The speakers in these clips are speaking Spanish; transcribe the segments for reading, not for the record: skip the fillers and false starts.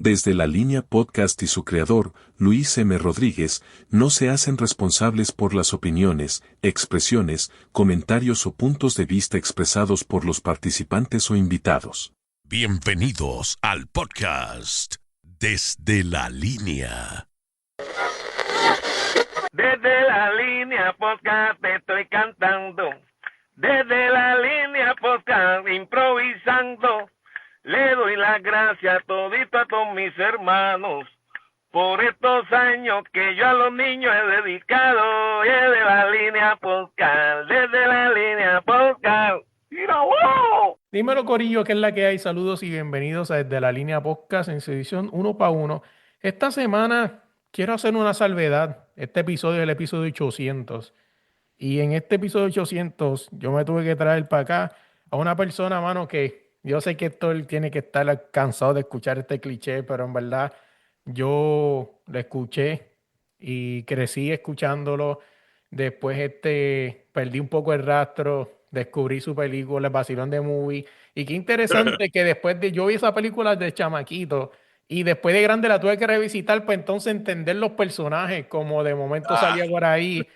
Desde la línea podcast y su creador, Luis M. Rodríguez, no se hacen responsables por las opiniones, expresiones, comentarios o puntos de vista expresados por los participantes o invitados. Bienvenidos al podcast Desde la Línea. Desde la línea podcast te estoy cantando. Desde la línea podcast improvisando. Le doy las gracias todito a todos mis hermanos por estos años que yo a los niños he dedicado. Desde la línea podcast, desde la línea podcast. ¡Mira, wow! Dímelo, Corillo, que es la que hay. Saludos y bienvenidos a Desde la Línea Podcast en su edición 1 para 1. Esta semana quiero hacer una salvedad. Este episodio es el episodio 800. Y en este episodio 800 yo me tuve que traer para acá a una persona, mano, que yo sé que esto él tiene que estar cansado de escuchar este cliché, pero en verdad yo lo escuché y crecí escuchándolo. Después perdí un poco el rastro, descubrí su película, El Vacilón de Movie. Y qué interesante que después de yo vi esa película de chamaquito y después de grande la tuve que revisitar para entonces entender los personajes, como de momento salía por ahí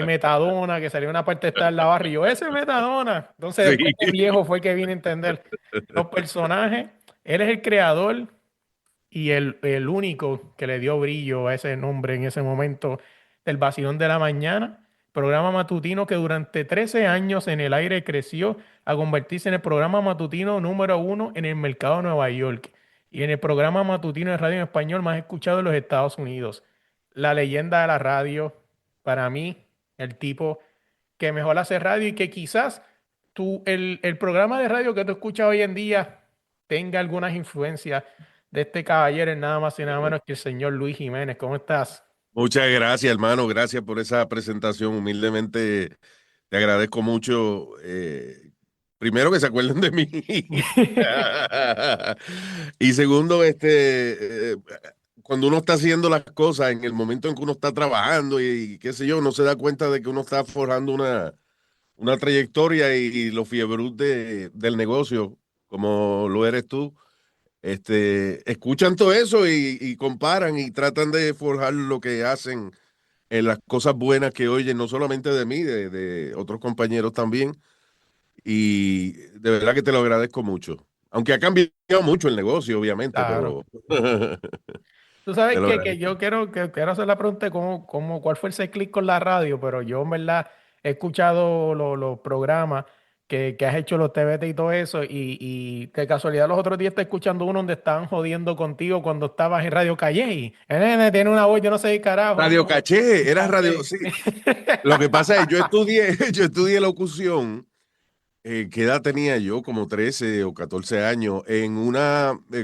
Metadona, que salió una parte de estar en la barra y yo, ese es Metadona. Entonces después de viejo fue que vine a entender los personajes. Él es el creador y el único que le dio brillo a ese nombre en ese momento del Vacilón de la Mañana, programa matutino que durante 13 años en el aire creció a convertirse en el programa matutino número 1 en el mercado de Nueva York y en el programa matutino de radio en español más escuchado en los Estados Unidos. La leyenda de la radio, para mí, el tipo que mejor hace radio y que quizás el programa de radio que tú escuchas hoy en día tenga algunas influencias de este caballero, es nada más y nada menos que el señor Luis Jiménez. ¿Cómo estás? Muchas gracias, hermano. Gracias por esa presentación. Humildemente te agradezco mucho. Primero que se acuerden de mí. Y segundo, cuando uno está haciendo las cosas en el momento en que uno está trabajando y qué sé yo, no se da cuenta de que uno está forjando una trayectoria y los fiebrus del negocio, como lo eres tú. Escuchan todo eso y comparan y tratan de forjar lo que hacen en las cosas buenas que oyen, no solamente de mí, de otros compañeros también. Y de verdad que te lo agradezco mucho. Aunque ha cambiado mucho el negocio, obviamente, Claro. pero Tú sabes te lo que agradezco. yo quiero hacer la pregunta de cuál fue ese clic con la radio, pero yo en verdad he escuchado los programas que has hecho, los TVT y todo eso, y de casualidad los otros días estoy escuchando uno donde estaban jodiendo contigo cuando estabas en Radio Calle y el nene tiene una voz, yo no sé qué carajo. Radio Caché, era radio, Caché. sí. Lo que pasa es, yo estudié, yo estudié locución. ¿Qué edad tenía yo? Como 13 o 14 años,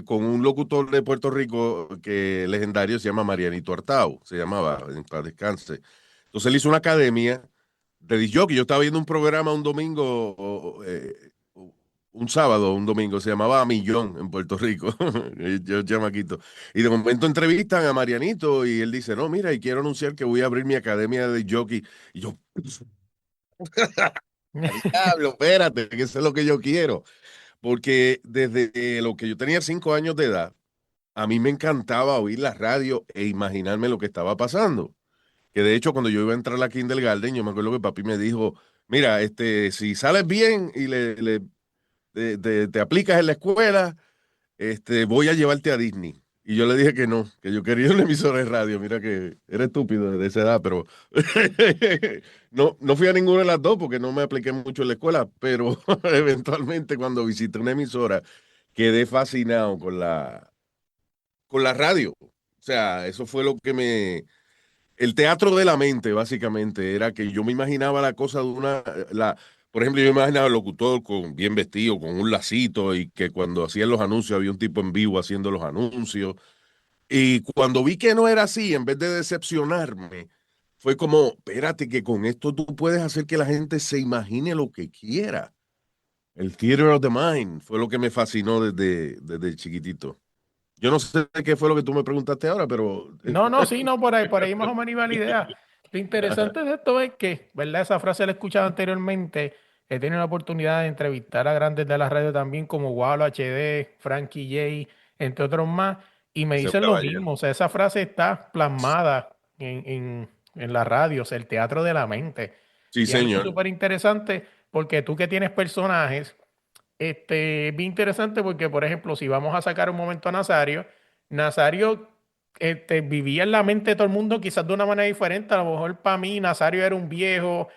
con un locutor de Puerto Rico que legendario se llama Marianito Artao, se llamaba, en paz descanse. Entonces él hizo una academia de disc jockey. Yo estaba viendo un programa un domingo, un sábado, un domingo, se llamaba A Millón en Puerto Rico, yo chamaquito. Y de momento entrevistan a Marianito y él dice, no, mira, y quiero anunciar que voy a abrir mi academia de disc jockey. Y yo, diablo, espérate, que eso es lo que yo quiero. Porque desde lo que yo tenía 5 años de edad, a mí me encantaba oír la radio e imaginarme lo que estaba pasando. Que de hecho, cuando yo iba a entrar a la Kindergarten, yo me acuerdo que papi me dijo, mira, si sales bien y te aplicas en la escuela, voy a llevarte a Disney. Y yo le dije que no, que yo quería una emisora de radio. Mira que era estúpido de esa edad, pero no fui a ninguna de las dos porque no me apliqué mucho en la escuela, pero eventualmente cuando visité una emisora quedé fascinado con la radio. O sea, eso fue lo que el teatro de la mente, básicamente, era que yo me imaginaba la cosa de por ejemplo, yo me imaginaba al locutor bien vestido, con un lacito, y que cuando hacían los anuncios había un tipo en vivo haciendo los anuncios. Y cuando vi que no era así, en vez de decepcionarme, fue como, espérate, que con esto tú puedes hacer que la gente se imagine lo que quiera. El theater of the mind fue lo que me fascinó desde chiquitito. Yo no sé qué fue lo que tú me preguntaste ahora, pero No, no, sí, no, por ahí más o menos iba la idea. Lo interesante de esto es que, ¿verdad? Esa frase la he escuchado anteriormente. He tenido la oportunidad de entrevistar a grandes de la radio también, como Walo HD, Frankie J, entre otros más, y me Ese dicen lo caballero. mismo. O sea, esa frase está plasmada en la radio, o sea, el teatro de la mente. Sí, Y algo señor. súper interesante, porque tú que tienes personajes, bien interesante porque, por ejemplo, si vamos a sacar un momento a Nazario, Nazario vivía en la mente de todo el mundo quizás de una manera diferente. A lo mejor para mí Nazario era un viejo,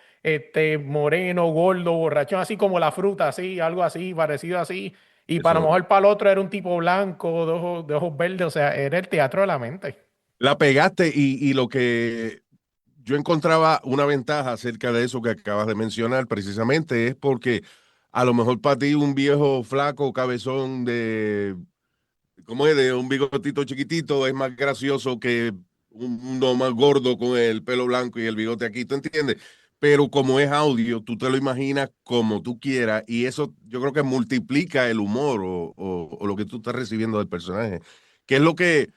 moreno, gordo, borrachón, así como la fruta, así, algo así, parecido así. Y para lo Eso. mejor para el otro era un tipo blanco, de ojos verdes, o sea, era el teatro de la mente. La pegaste y lo que yo encontraba una ventaja acerca de eso que acabas de mencionar precisamente es porque a lo mejor para ti un viejo flaco cabezón de, ¿cómo es? De un bigotito chiquitito es más gracioso que uno más gordo con el pelo blanco y el bigote aquí, ¿tú entiendes? Pero como es audio, tú te lo imaginas como tú quieras y eso yo creo que multiplica el humor o lo que tú estás recibiendo del personaje, que es lo que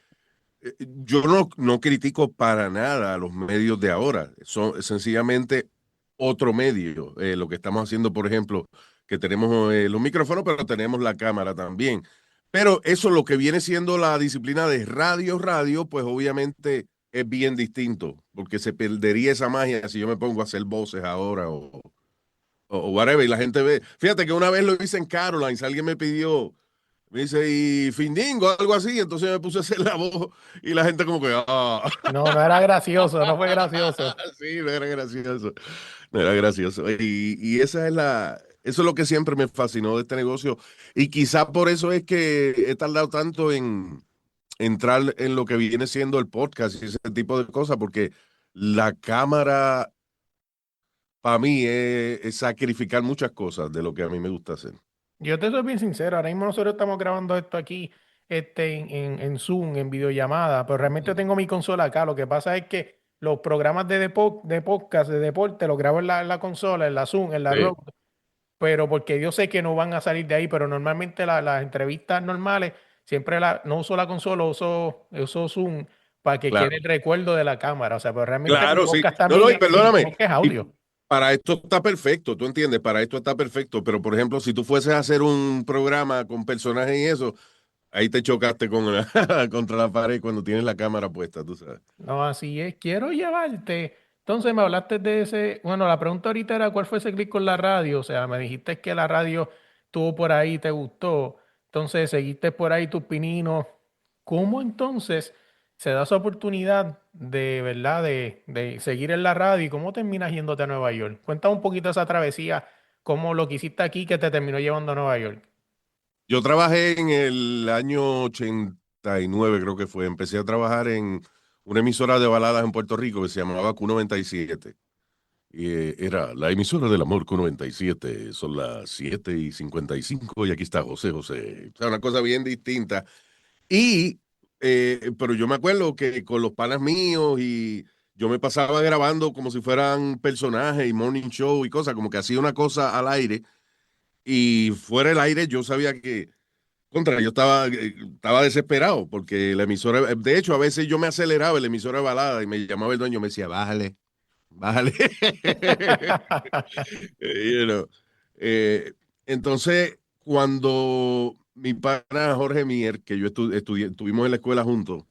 yo no critico para nada a los medios de ahora, son sencillamente otro medio. Lo que estamos haciendo, por ejemplo, que tenemos los micrófonos, pero tenemos la cámara también. Pero eso, lo que viene siendo la disciplina de radio, pues obviamente es bien distinto, porque se perdería esa magia si yo me pongo a hacer voces ahora o whatever, y la gente ve. Fíjate que una vez lo hice en Carolines, alguien me pidió. Me dice, y Findingo, algo así. Entonces me puse a hacer la voz y la gente como que, ah, No, no era gracioso, no fue gracioso. sí, no era gracioso. No era gracioso. Y esa es eso es lo que siempre me fascinó de este negocio. Y quizá por eso es que he tardado tanto en entrar en lo que viene siendo el podcast y ese tipo de cosas, porque la cámara para mí es sacrificar muchas cosas de lo que a mí me gusta hacer. Yo te soy bien sincero, ahora mismo nosotros estamos grabando esto aquí en Zoom, en videollamada, pero realmente tengo mi consola acá. Lo que pasa es que los programas de podcast, de deporte, los grabo en la consola, en la Zoom, en la Sí, Road, pero porque yo sé que no van a salir de ahí, pero normalmente las entrevistas normales, siempre no uso la consola, uso Zoom para que quede claro. el recuerdo de la cámara. O sea, pero realmente mi Claro, sí. podcast No, no, también y perdóname. es Y audio. para esto está perfecto, tú entiendes, para esto está perfecto. Pero, por ejemplo, si tú fueses a hacer un programa con personajes y eso, ahí te chocaste contra la pared cuando tienes la cámara puesta, tú sabes. No, así es. Quiero llevarte. Entonces me hablaste de ese. Bueno, la pregunta ahorita era cuál fue ese clic con la radio. O sea, me dijiste que la radio estuvo por ahí, te gustó. Entonces seguiste por ahí tus pininos. ¿Cómo entonces se da esa oportunidad de, verdad, de seguir en la radio y cómo terminas yéndote a Nueva York? Cuéntame un poquito esa travesía, cómo lo que hiciste aquí que te terminó llevando a Nueva York. Yo trabajé en el año 89, creo que fue. Empecé a trabajar en una emisora de baladas en Puerto Rico que se llamaba Q97. Y era la emisora del amor Q97. Son las 7:55 y aquí está José José. O sea, una cosa bien distinta. Y, pero yo me acuerdo que con los panas míos y yo me pasaba grabando como si fueran personajes y morning show y cosas, como que hacía una cosa al aire y fuera del aire yo sabía que, yo estaba desesperado porque la emisora, de hecho a veces yo me aceleraba en la emisora de balada y me llamaba el dueño y me decía, bájale, bájale. You know. Eh, entonces, cuando mi pana Jorge Mier, que yo estuvimos en la escuela juntos,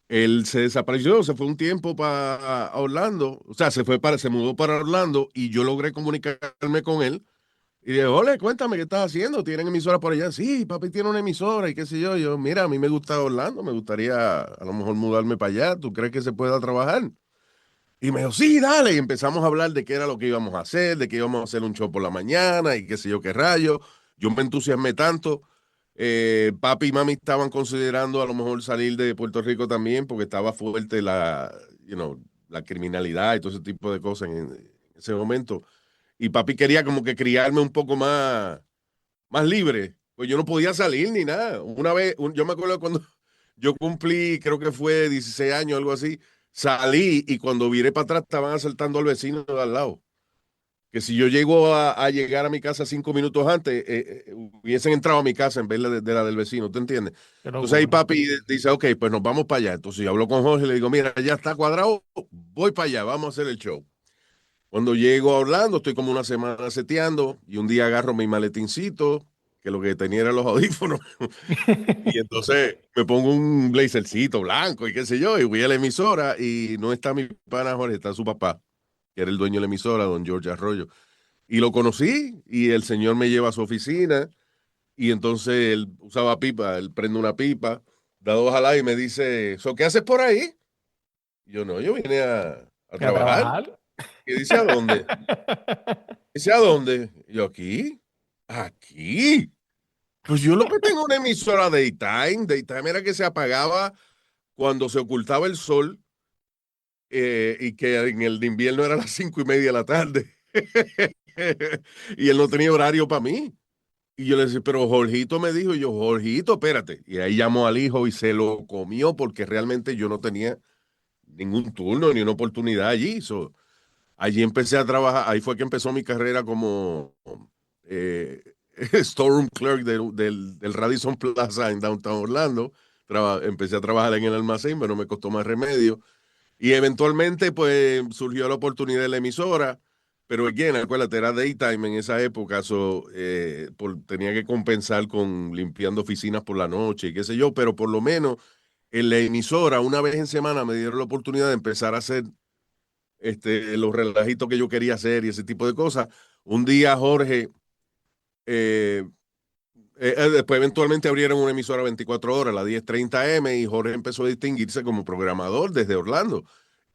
él se desapareció, se fue un tiempo para Orlando, o sea, se mudó para Orlando y yo logré comunicarme con él y dije, ole, cuéntame qué estás haciendo, ¿tienen emisora por allá? Sí, papi tiene una emisora y qué sé yo. Yo, mira, a mí me gusta Orlando, me gustaría a lo mejor mudarme para allá, ¿tú crees que se pueda trabajar? Y me dijo, sí, dale. Y empezamos a hablar de qué era lo que íbamos a hacer, de que íbamos a hacer un show por la mañana y qué sé yo qué rayo. Yo me entusiasmé tanto. Papi y mami estaban considerando a lo mejor salir de Puerto Rico también porque estaba fuerte la criminalidad y todo ese tipo de cosas en ese momento. Y papi quería como que criarme un poco más libre. Pues yo no podía salir ni nada. Una vez, yo me acuerdo cuando yo cumplí, creo que fue 16 años, algo así, salí y cuando viré para atrás estaban asaltando al vecino de al lado. Que si yo llego a llegar a mi casa 5 minutos antes, hubiesen entrado a mi casa en vez de la del vecino, ¿te entiendes? Qué Entonces ahí locura. papi dice, ok, pues nos vamos para allá. Entonces yo hablo con Jorge y le digo, mira, ya está cuadrado, voy para allá, vamos a hacer el show. Cuando llego a Orlando, estoy como una semana seteando y un día agarro mi maletincito, que lo que tenía eran los audífonos. Y entonces me pongo un blazercito blanco y qué sé yo, y voy a la emisora y no está mi pana Jorge, está su papá, que era el dueño de la emisora, don George Arroyo. Y lo conocí y el señor me lleva a su oficina y entonces él usaba pipa, él prende una pipa, da dos al aire y me dice, ¿qué haces por ahí? Y yo no, yo vine a ¿A trabajar. trabajar? Y dice, ¿a dónde? Dice, ¿a dónde? Y yo, aquí. Aquí. Pues yo lo que tengo una emisora daytime. Daytime era que se apagaba cuando se ocultaba el sol y que en el de invierno era las 5:30 de la tarde. Y él no tenía horario para mí. Y yo le decía, pero Jorgito me dijo, y yo, Jorgito, espérate. Y ahí llamó al hijo y se lo comió porque realmente yo no tenía ningún turno ni una oportunidad allí. Allí empecé a trabajar, ahí fue que empezó mi carrera como eh, storeroom clerk del Radisson Plaza en Downtown Orlando. Empecé a trabajar en el almacén, pero me costó más remedio. Y eventualmente, pues, surgió la oportunidad de la emisora, pero again, acuérdate, era daytime en esa época, tenía que compensar con limpiando oficinas por la noche y qué sé yo, pero por lo menos en la emisora, una vez en semana, me dieron la oportunidad de empezar a hacer los relajitos que yo quería hacer y ese tipo de cosas. Un día Jorge, eh, después eventualmente abrieron una emisora 24 horas, la 1030M, y Jorge empezó a distinguirse como programador desde Orlando.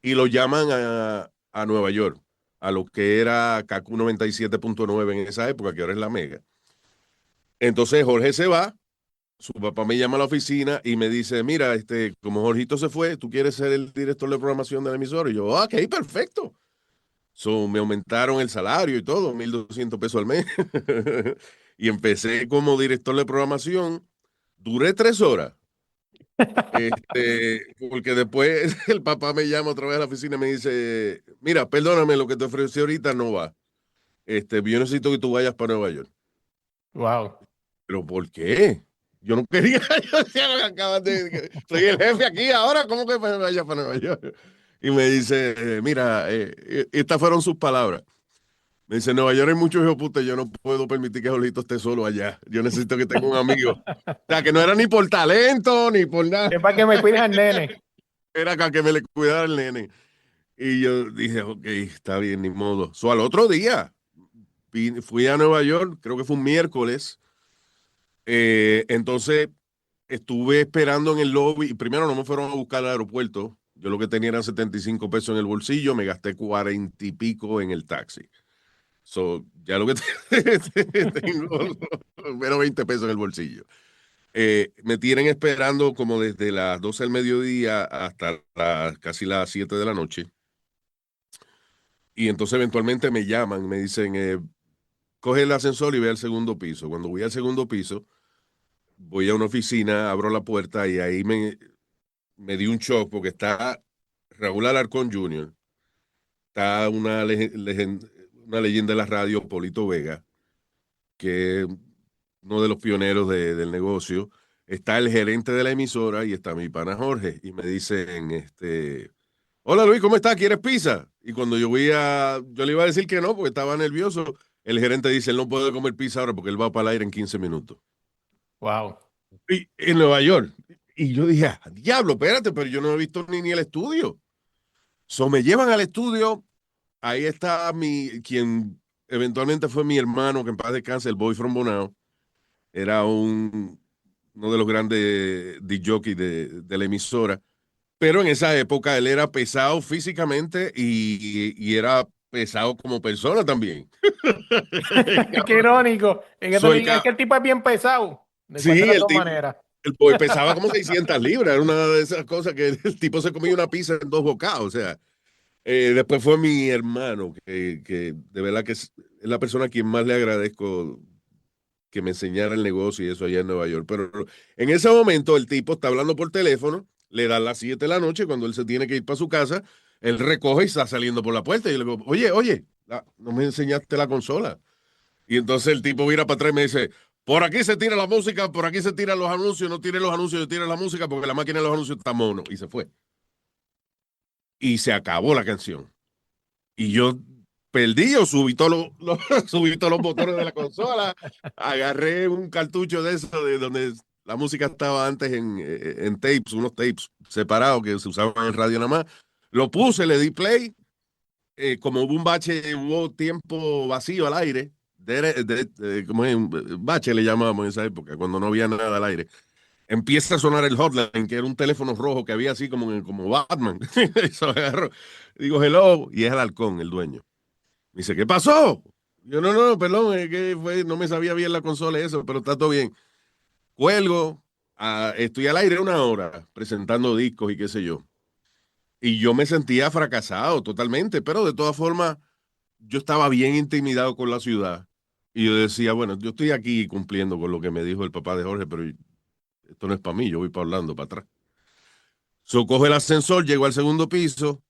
Y lo llaman a Nueva York, a lo que era KQ 97.9 en esa época, que ahora es la Mega. Entonces Jorge se va, su papá me llama a la oficina y me dice, mira, como Jorgito se fue, ¿tú quieres ser el director de programación de la emisora? Y yo, ok, perfecto. Me aumentaron el salario y todo, 1,200 pesos al mes. Y empecé como director de programación. Duré 3 horas. Porque después el papá me llama otra vez a la oficina y me dice, mira, perdóname, lo que te ofrecí ahorita no va. Yo necesito que tú vayas para Nueva York. Wow. ¿Pero por qué? Yo no quería, yo decía, soy el jefe aquí ahora, ¿cómo que vaya para Nueva York? Y me dice, mira, estas fueron sus palabras. Me dice, en Nueva York hay muchos hijos puta, yo no puedo permitir que Jolito esté solo allá. Yo necesito que tenga un amigo. O sea, que no era ni por talento, ni por nada. Es para que me cuides al nene. Era para que me le cuidara el nene. Y yo dije, ok, está bien, ni modo. Al otro día, fui a Nueva York, creo que fue un miércoles. Entonces, estuve esperando en el lobby. Y primero no me fueron a buscar al aeropuerto. Yo lo que tenía eran 75 pesos en el bolsillo, me gasté 40 y pico en el taxi. Ya lo que tengo menos 20 pesos en el bolsillo. Me tienen esperando como desde las 12 del mediodía hasta casi las 7 de la noche. Y entonces eventualmente me llaman, me dicen, coge el ascensor y ve al segundo piso. Cuando voy al segundo piso, voy a una oficina, abro la puerta y ahí me di un shock porque está Raúl Alarcón Jr., está una leyenda de la radio, Polito Vega, que es uno de los pioneros del negocio. Está el gerente de la emisora y está mi pana Jorge. Y me dicen, hola Luis, ¿cómo estás? ¿Quieres pizza? Y cuando yo le iba a decir que no, porque estaba nervioso. El gerente dice, él no puede comer pizza ahora porque él va para el aire en 15 minutos. Wow. Y en Nueva York. Y yo dije, diablo, espérate, pero yo no he visto ni el estudio. Me llevan al estudio. Ahí está quien eventualmente fue mi hermano, que en paz descanse, el Boy from Bonao. Era uno de los grandes DJ de la emisora. Pero en esa época él era pesado físicamente y era pesado como persona también. Qué irónico. Es que el tipo es bien pesado. De Sí, cualquiera de las dos maneras. el boy pesaba como 600 libras. Era una de esas cosas que el tipo se comía una pizza en 2 bocados. O sea, después fue mi hermano, que de verdad que es la persona a quien más le agradezco que me enseñara el negocio y eso allá en Nueva York. Pero en ese momento el tipo está hablando por teléfono, le dan las 7 de la noche, cuando él se tiene que ir para su casa, él recoge y está saliendo por la puerta. Y yo le digo, oye, no me enseñaste la consola. Y entonces el tipo mira para atrás y me dice, por aquí se tira la música, por aquí se tiran los anuncios, no tire los anuncios, tire la música porque la máquina de los anuncios está mono. Y se fue. Y se acabó la canción. Y yo perdí o subí subí todos los botones de la consola, agarré un cartucho de eso de donde la música estaba antes en tapes, unos tapes separados que se usaban en radio nada más. Lo puse, le di play, como hubo un bache, hubo tiempo vacío al aire, como es, un bache le llamábamos en esa época, cuando no había nada al aire. Empieza a sonar el hotline, que era un teléfono rojo que había así como Batman. Eso agarro. Digo, hello, y es el halcón, el dueño. Me dice, ¿qué pasó? Yo, no, perdón, es que no me sabía bien la consola y eso, pero está todo bien. Cuelgo, estoy al aire una hora presentando discos y qué sé yo. Y yo me sentía fracasado totalmente, pero de todas formas, yo estaba bien intimidado con la ciudad. Y yo decía, bueno, yo estoy aquí cumpliendo con lo que me dijo el papá de Jorge, pero esto no es para mí, yo voy para Orlando, para atrás. Coge el ascensor, llego al segundo piso,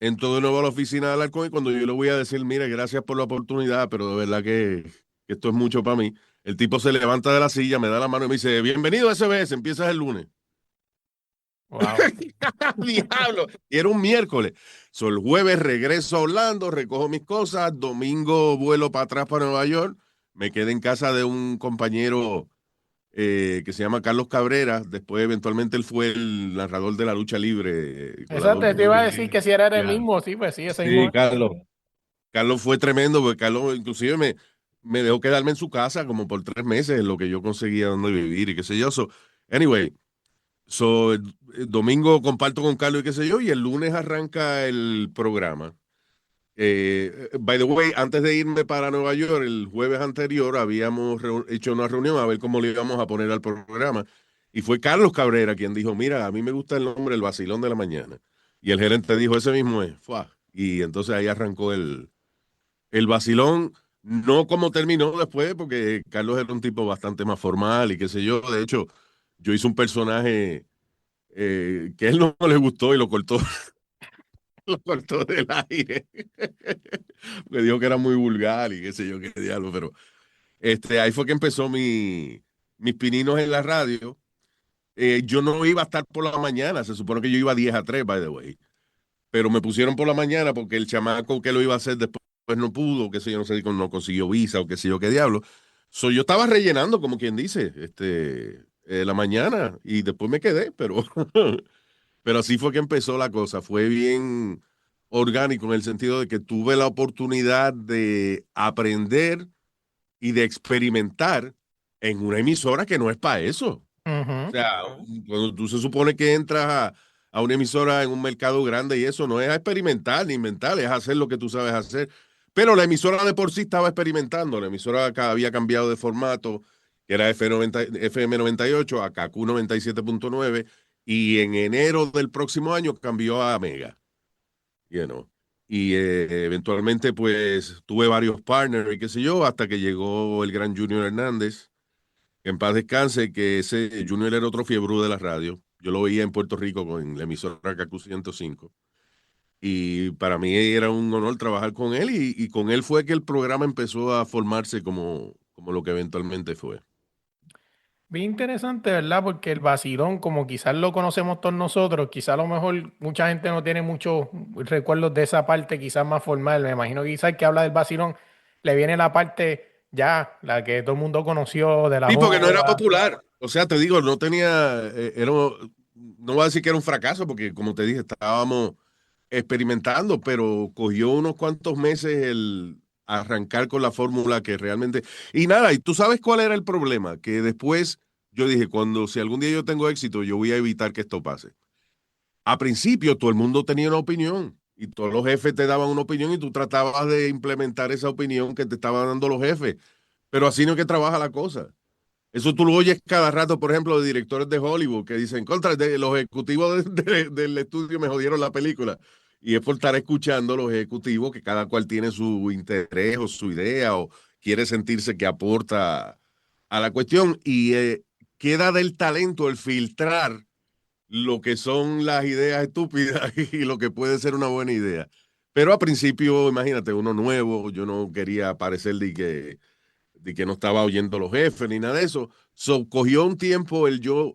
entro de nuevo a la oficina del Halcón y cuando yo le voy a decir, mire, gracias por la oportunidad, pero de verdad que esto es mucho para mí, el tipo se levanta de la silla, me da la mano y me dice, bienvenido a SBS, empiezas el lunes. Wow. Diablo. Y era un miércoles. El jueves regreso a Orlando, recojo mis cosas, domingo vuelo para atrás para Nueva York, me quedé en casa de un compañero que se llama Carlos Cabrera. Después, eventualmente, él fue el narrador de la lucha libre. Exacto, te iba a decir que si era el Ya. mismo, sí, pues sí, ese mismo. Sí, Carlos. Carlos fue tremendo, porque Carlos inclusive me dejó quedarme en su casa como por 3 meses, en lo que yo conseguía donde vivir y qué sé yo. Anyway, el domingo comparto con Carlos y qué sé yo, y el lunes arranca el programa. By the way, antes de irme para Nueva York, el jueves anterior habíamos hecho una reunión a ver cómo le íbamos a poner al programa. Y fue Carlos Cabrera quien dijo, mira, a mí me gusta el nombre El Vacilón de la Mañana. Y el gerente dijo, ese mismo es. ¡Fua! Y entonces ahí arrancó el vacilón, no como terminó después, porque Carlos era un tipo bastante más formal y qué sé yo. De hecho, yo hice un personaje que a él no le gustó y lo cortó, lo cortó del aire. Me dijo que era muy vulgar y qué sé yo, qué diablo, pero ahí fue que empezó mis pininos en la radio. Yo no iba a estar por la mañana, se supone que yo iba 10 a 3, by the way, pero me pusieron por la mañana porque el chamaco que lo iba a hacer después no pudo, qué sé yo, no sé, no consiguió visa o qué sé yo, qué diablo. Yo estaba rellenando, como quien dice, la mañana y después me quedé, pero, pero así fue que empezó la cosa. Fue bien orgánico en el sentido de que tuve la oportunidad de aprender y de experimentar en una emisora que no es para eso. O Ujú. sea, cuando tú se supone que entras a una emisora en un mercado grande y eso no es a experimentar ni inventar, es hacer lo que tú sabes hacer. Pero la emisora de por sí estaba experimentando. La emisora había cambiado de formato, que era FM 98 a KQ 97.9 y en enero del próximo año cambió a Mega. You know. Y eventualmente pues tuve varios partners y qué sé yo, hasta que llegó el gran Junior Hernández, que en paz descanse, que ese Junior era otro fiebrú de la radio. Yo lo veía en Puerto Rico con la emisora KQ 105. Y para mí era un honor trabajar con él y con él fue que el programa empezó a formarse como lo que eventualmente fue. Bien interesante, ¿verdad? Porque el vacilón, como quizás lo conocemos todos nosotros, quizás a lo mejor mucha gente no tiene muchos recuerdos de esa parte, quizás más formal. Me imagino que quizás el que habla del vacilón le viene la parte ya, la que todo el mundo conoció de la Sí, porque no era joda. popular. O sea, te digo, no tenía, no voy a decir que era un fracaso, porque como te dije, estábamos experimentando, pero cogió unos cuantos meses el arrancar con la fórmula que realmente... Y nada, y tú sabes cuál era el problema, que después yo dije, si algún día yo tengo éxito, yo voy a evitar que esto pase. A principio todo el mundo tenía una opinión y todos los jefes te daban una opinión y tú tratabas de implementar esa opinión que te estaban dando los jefes, pero así no es que trabaja la cosa. Eso tú lo oyes cada rato, por ejemplo, de directores de Hollywood que dicen, contra, los ejecutivos del estudio me jodieron la película. Y es por estar escuchando a los ejecutivos que cada cual tiene su interés o su idea o quiere sentirse que aporta a la cuestión. Y queda del talento el filtrar lo que son las ideas estúpidas y lo que puede ser una buena idea. Pero a principio, imagínate, uno nuevo, yo no quería parecer de que no estaba oyendo los jefes ni nada de eso. Cogió un tiempo el yo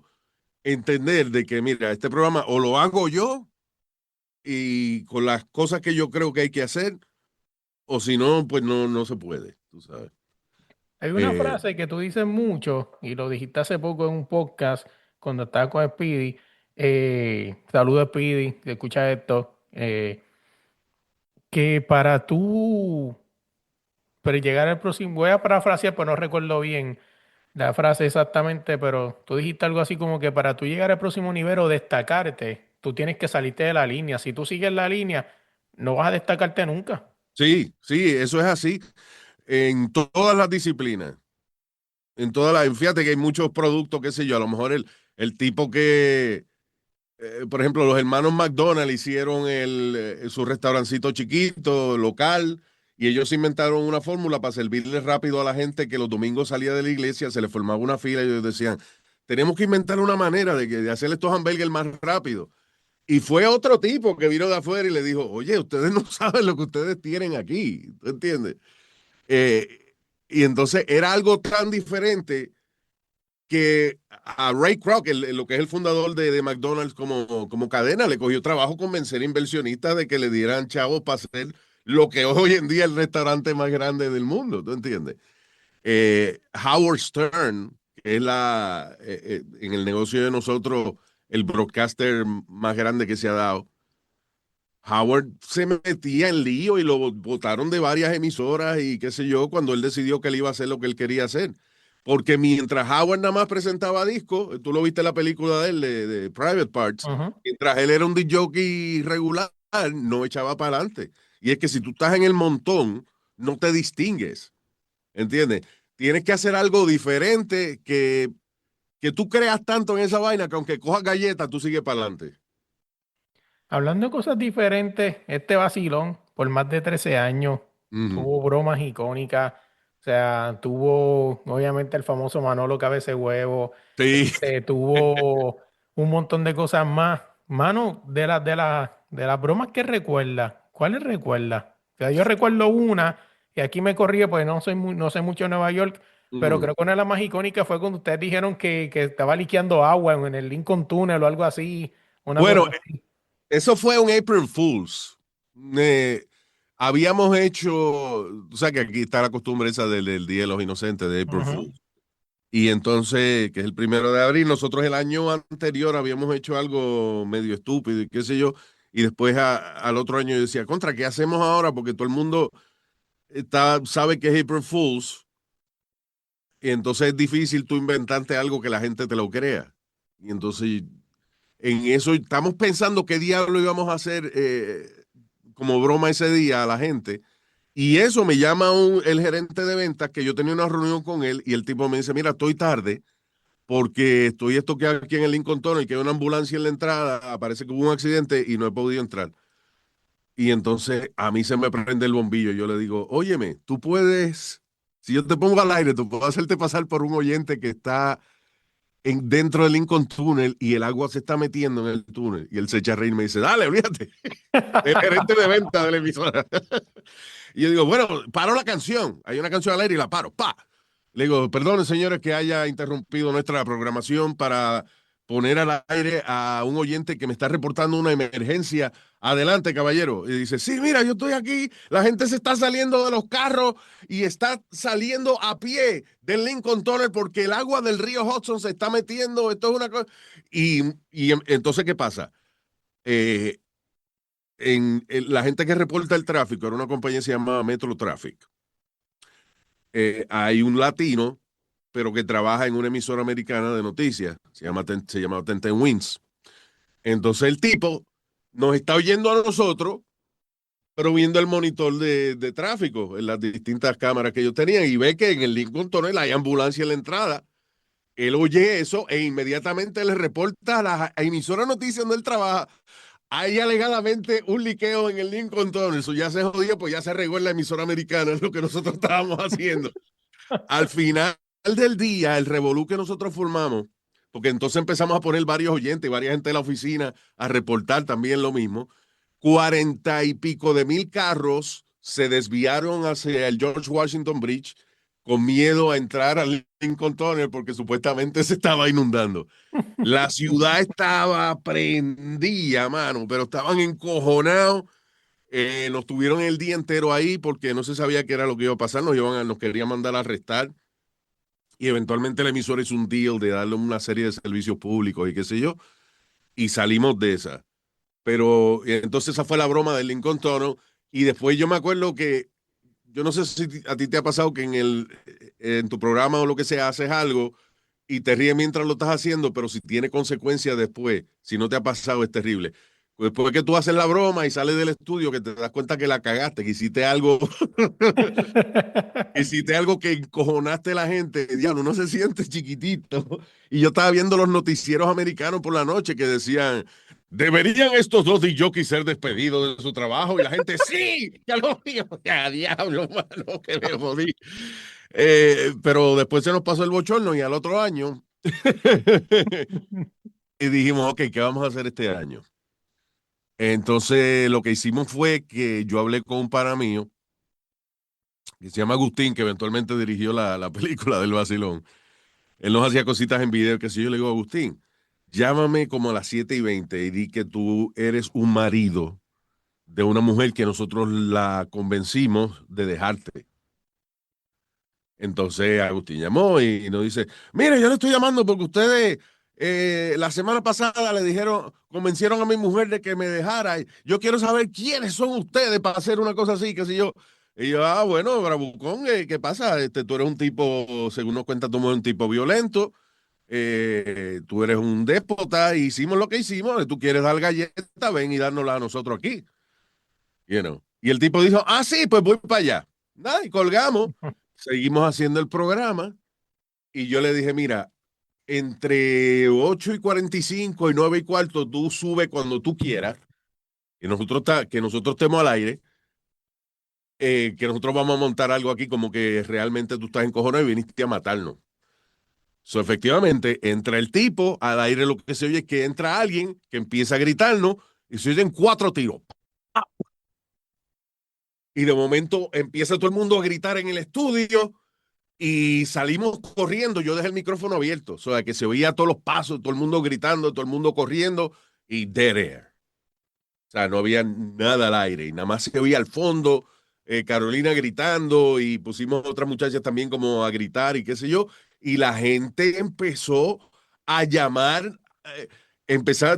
entender de que, mira, este programa o lo hago yo y con las cosas que yo creo que hay que hacer, o si no, pues no se puede, tú sabes. Hay una Eh, frase que tú dices mucho y lo dijiste hace poco en un podcast cuando estaba con Speedy. Saludos Speedy, que escucha esto. Que para tú, pero llegar al próximo, voy a parafrasear, pero no recuerdo bien la frase exactamente, pero tú dijiste algo así como que para tú llegar al próximo nivel o destacarte, tú tienes que salirte de la línea. Si tú sigues la línea, no vas a destacarte nunca. sí, sí, eso es así en todas las disciplinas. Fíjate que hay muchos productos, qué sé yo, a lo mejor el tipo que, por ejemplo, los hermanos McDonald's hicieron su restaurancito chiquito, local, y ellos inventaron una fórmula para servirle rápido a la gente que los domingos salía de la iglesia, se les formaba una fila y ellos decían, tenemos que inventar una manera de hacer estos hamburgues más rápido. Y fue otro tipo que vino de afuera y le dijo, oye, ustedes no saben lo que ustedes tienen aquí, ¿tú entiendes? Eh, y entonces era algo tan diferente que a Ray Kroc, lo que es el fundador de McDonald's como cadena, le cogió trabajo convencer inversionistas de que le dieran chavos para hacer lo que hoy en día es el restaurante más grande del mundo, ¿tú entiendes? Howard Stern, que es en el negocio de nosotros el broadcaster más grande que se ha dado. Howard se metía en lío y lo botaron de varias emisoras y qué sé yo, cuando él decidió que él iba a hacer lo que él quería hacer. Porque mientras Howard nada más presentaba discos, tú lo viste en la película de él, de Private Parts, Ujú. mientras él era un disc jockey regular, no echaba para adelante. Y es que si tú estás en el montón, no te distingues, ¿entiendes? Tienes que hacer algo diferente que tú creas tanto en esa vaina que aunque cojas galletas, tú sigues para adelante. Hablando de cosas diferentes, este vacilón, por más de 13 años, Ujú. tuvo bromas icónicas. O sea, tuvo obviamente el famoso Manolo Cabece Huevo, Sí. tuvo un montón de cosas más. Mano, de las bromas que recuerda, ¿cuáles recuerda? O sea, yo recuerdo una, y aquí me corrí, pues no sé mucho de Nueva York, pero Ujú. creo que una de las más icónicas fue cuando ustedes dijeron que estaba liqueando agua en el Lincoln Tunnel o algo así, una Bueno, cosa así. eso fue un April Fools. Habíamos hecho, o sea que aquí está la costumbre esa del Día de los Inocentes, de April Ujú. Fools. Y entonces, que es el 1 de abril, nosotros el año anterior habíamos hecho algo medio estúpido y qué sé yo. Y después al otro año yo decía, contra, ¿qué hacemos ahora? Porque todo el mundo sabe que es April Fools. Y entonces es difícil tú inventarte algo que la gente te lo crea. Y entonces en eso estamos pensando qué diablo íbamos a hacer como broma ese día a la gente. Y eso me llama el gerente de ventas, que yo tenía una reunión con él y el tipo me dice, mira, estoy tarde porque estoy estoqueado aquí en el Lincoln Tunnel, que hay una ambulancia en la entrada, parece que hubo un accidente y no he podido entrar. Y entonces a mí se me prende el bombillo. Yo le digo, óyeme, tú puedes, si yo te pongo al aire, tú puedo hacerte pasar por un oyente que está dentro del Lincoln Tunnel y el agua se está metiendo en el túnel. Y él se echa a reír y me dice, dale, olvídate. El gerente de venta de la emisora. Y yo digo, bueno, paro la canción. Hay una canción al aire y la paro. ¡Pa! Le digo, perdone, señores, que haya interrumpido nuestra programación para poner al aire a un oyente que me está reportando una emergencia. Adelante, caballero. Y dice, sí, mira, yo estoy aquí. La gente se está saliendo de los carros y está saliendo a pie del Lincoln Tunnel porque el agua del río Hudson se está metiendo. Esto es una cosa. Y entonces, ¿qué pasa? Eh, la gente que reporta el tráfico era una compañía que se llama Metro Traffic. Hay un latino, pero que trabaja en una emisora americana de noticias, se llama Ten Wins. Entonces el tipo nos está oyendo a nosotros, pero viendo el monitor de tráfico en las distintas cámaras que ellos tenían y ve que en el Lincoln Tunnel hay ambulancia en la entrada. Él oye eso e inmediatamente le reporta a la emisora de noticias donde él trabaja. Hay alegadamente un liqueo en el Lincoln Tunnel. Eso ya se jodió, pues ya se regó en la emisora americana, es lo que nosotros estábamos haciendo. Al final del día, el revolú que nosotros formamos, porque entonces empezamos a poner varios oyentes y varias gente de la oficina a reportar también lo mismo, 40 y pico de mil carros se desviaron hacia el George Washington Bridge con miedo a entrar al Lincoln Tunnel porque supuestamente se estaba inundando. La ciudad estaba prendida, mano, pero estaban encojonados. Nos tuvieron el día entero ahí porque no se sabía qué era lo que iba a pasar. Nos querían mandar a arrestar. Y eventualmente la emisora hizo un deal de darle una serie de servicios públicos y qué sé yo. Y salimos de esa. Pero entonces esa fue la broma del Lincoln Tunnel. Y después yo me acuerdo que, yo no sé si a ti te ha pasado que en tu programa o lo que sea haces algo y te ríes mientras lo estás haciendo, pero si tiene consecuencias después, si no te ha pasado, es terrible. Después que tú haces la broma y sales del estudio, que te das cuenta que la cagaste, que hiciste algo, hiciste algo que encojonaste a la gente, diablo, uno se siente chiquitito. Y yo estaba viendo los noticieros americanos por la noche que decían, ¿deberían estos dos DJs ser despedidos de su trabajo? Y la gente, sí, ya lo mío, ya diablo, mano, que me jodí. Pero después se nos pasó el bochorno y al otro año y dijimos, ok, ¿qué vamos a hacer este año? Entonces lo que hicimos fue que yo hablé con un pana mío que se llama Agustín, que eventualmente dirigió la película del Vacilón. Él nos hacía cositas en video, que si yo le digo, Agustín, llámame como a las 7:20 y di que tú eres un marido de una mujer que nosotros la convencimos de dejarte. Entonces Agustín llamó y nos dice, mire, yo le estoy llamando porque ustedes la semana pasada le dijeron, convencieron a mi mujer de que me dejara. Y yo quiero saber quiénes son ustedes para hacer una cosa así, qué sé yo. Y yo, bueno, Bravucón, ¿qué pasa? Tú eres un tipo, según nos cuenta, tú eres un tipo violento, tú eres un déspota, y hicimos lo que hicimos, tú quieres dar galleta, ven y dárnosla a nosotros aquí. You know. Y el tipo dijo, sí, pues voy para allá. Nada, y colgamos, seguimos haciendo el programa, y yo le dije, mira, entre 8:45 y 9:15, tú sube cuando tú quieras, que nosotros estemos al aire, que nosotros vamos a montar algo aquí como que realmente tú estás encojonado y viniste a matarnos. Efectivamente, entra el tipo, al aire lo que se oye es que entra alguien que empieza a gritarnos y se oyen 4 tiros. Y de momento empieza todo el mundo a gritar en el estudio y salimos corriendo. Yo dejé el micrófono abierto, o sea, que se oía todos los pasos, todo el mundo gritando, todo el mundo corriendo y dead air. O sea, no había nada al aire y nada más se oía al fondo Carolina gritando y pusimos otras muchachas también como a gritar y qué sé yo. Y la gente empezó a llamar,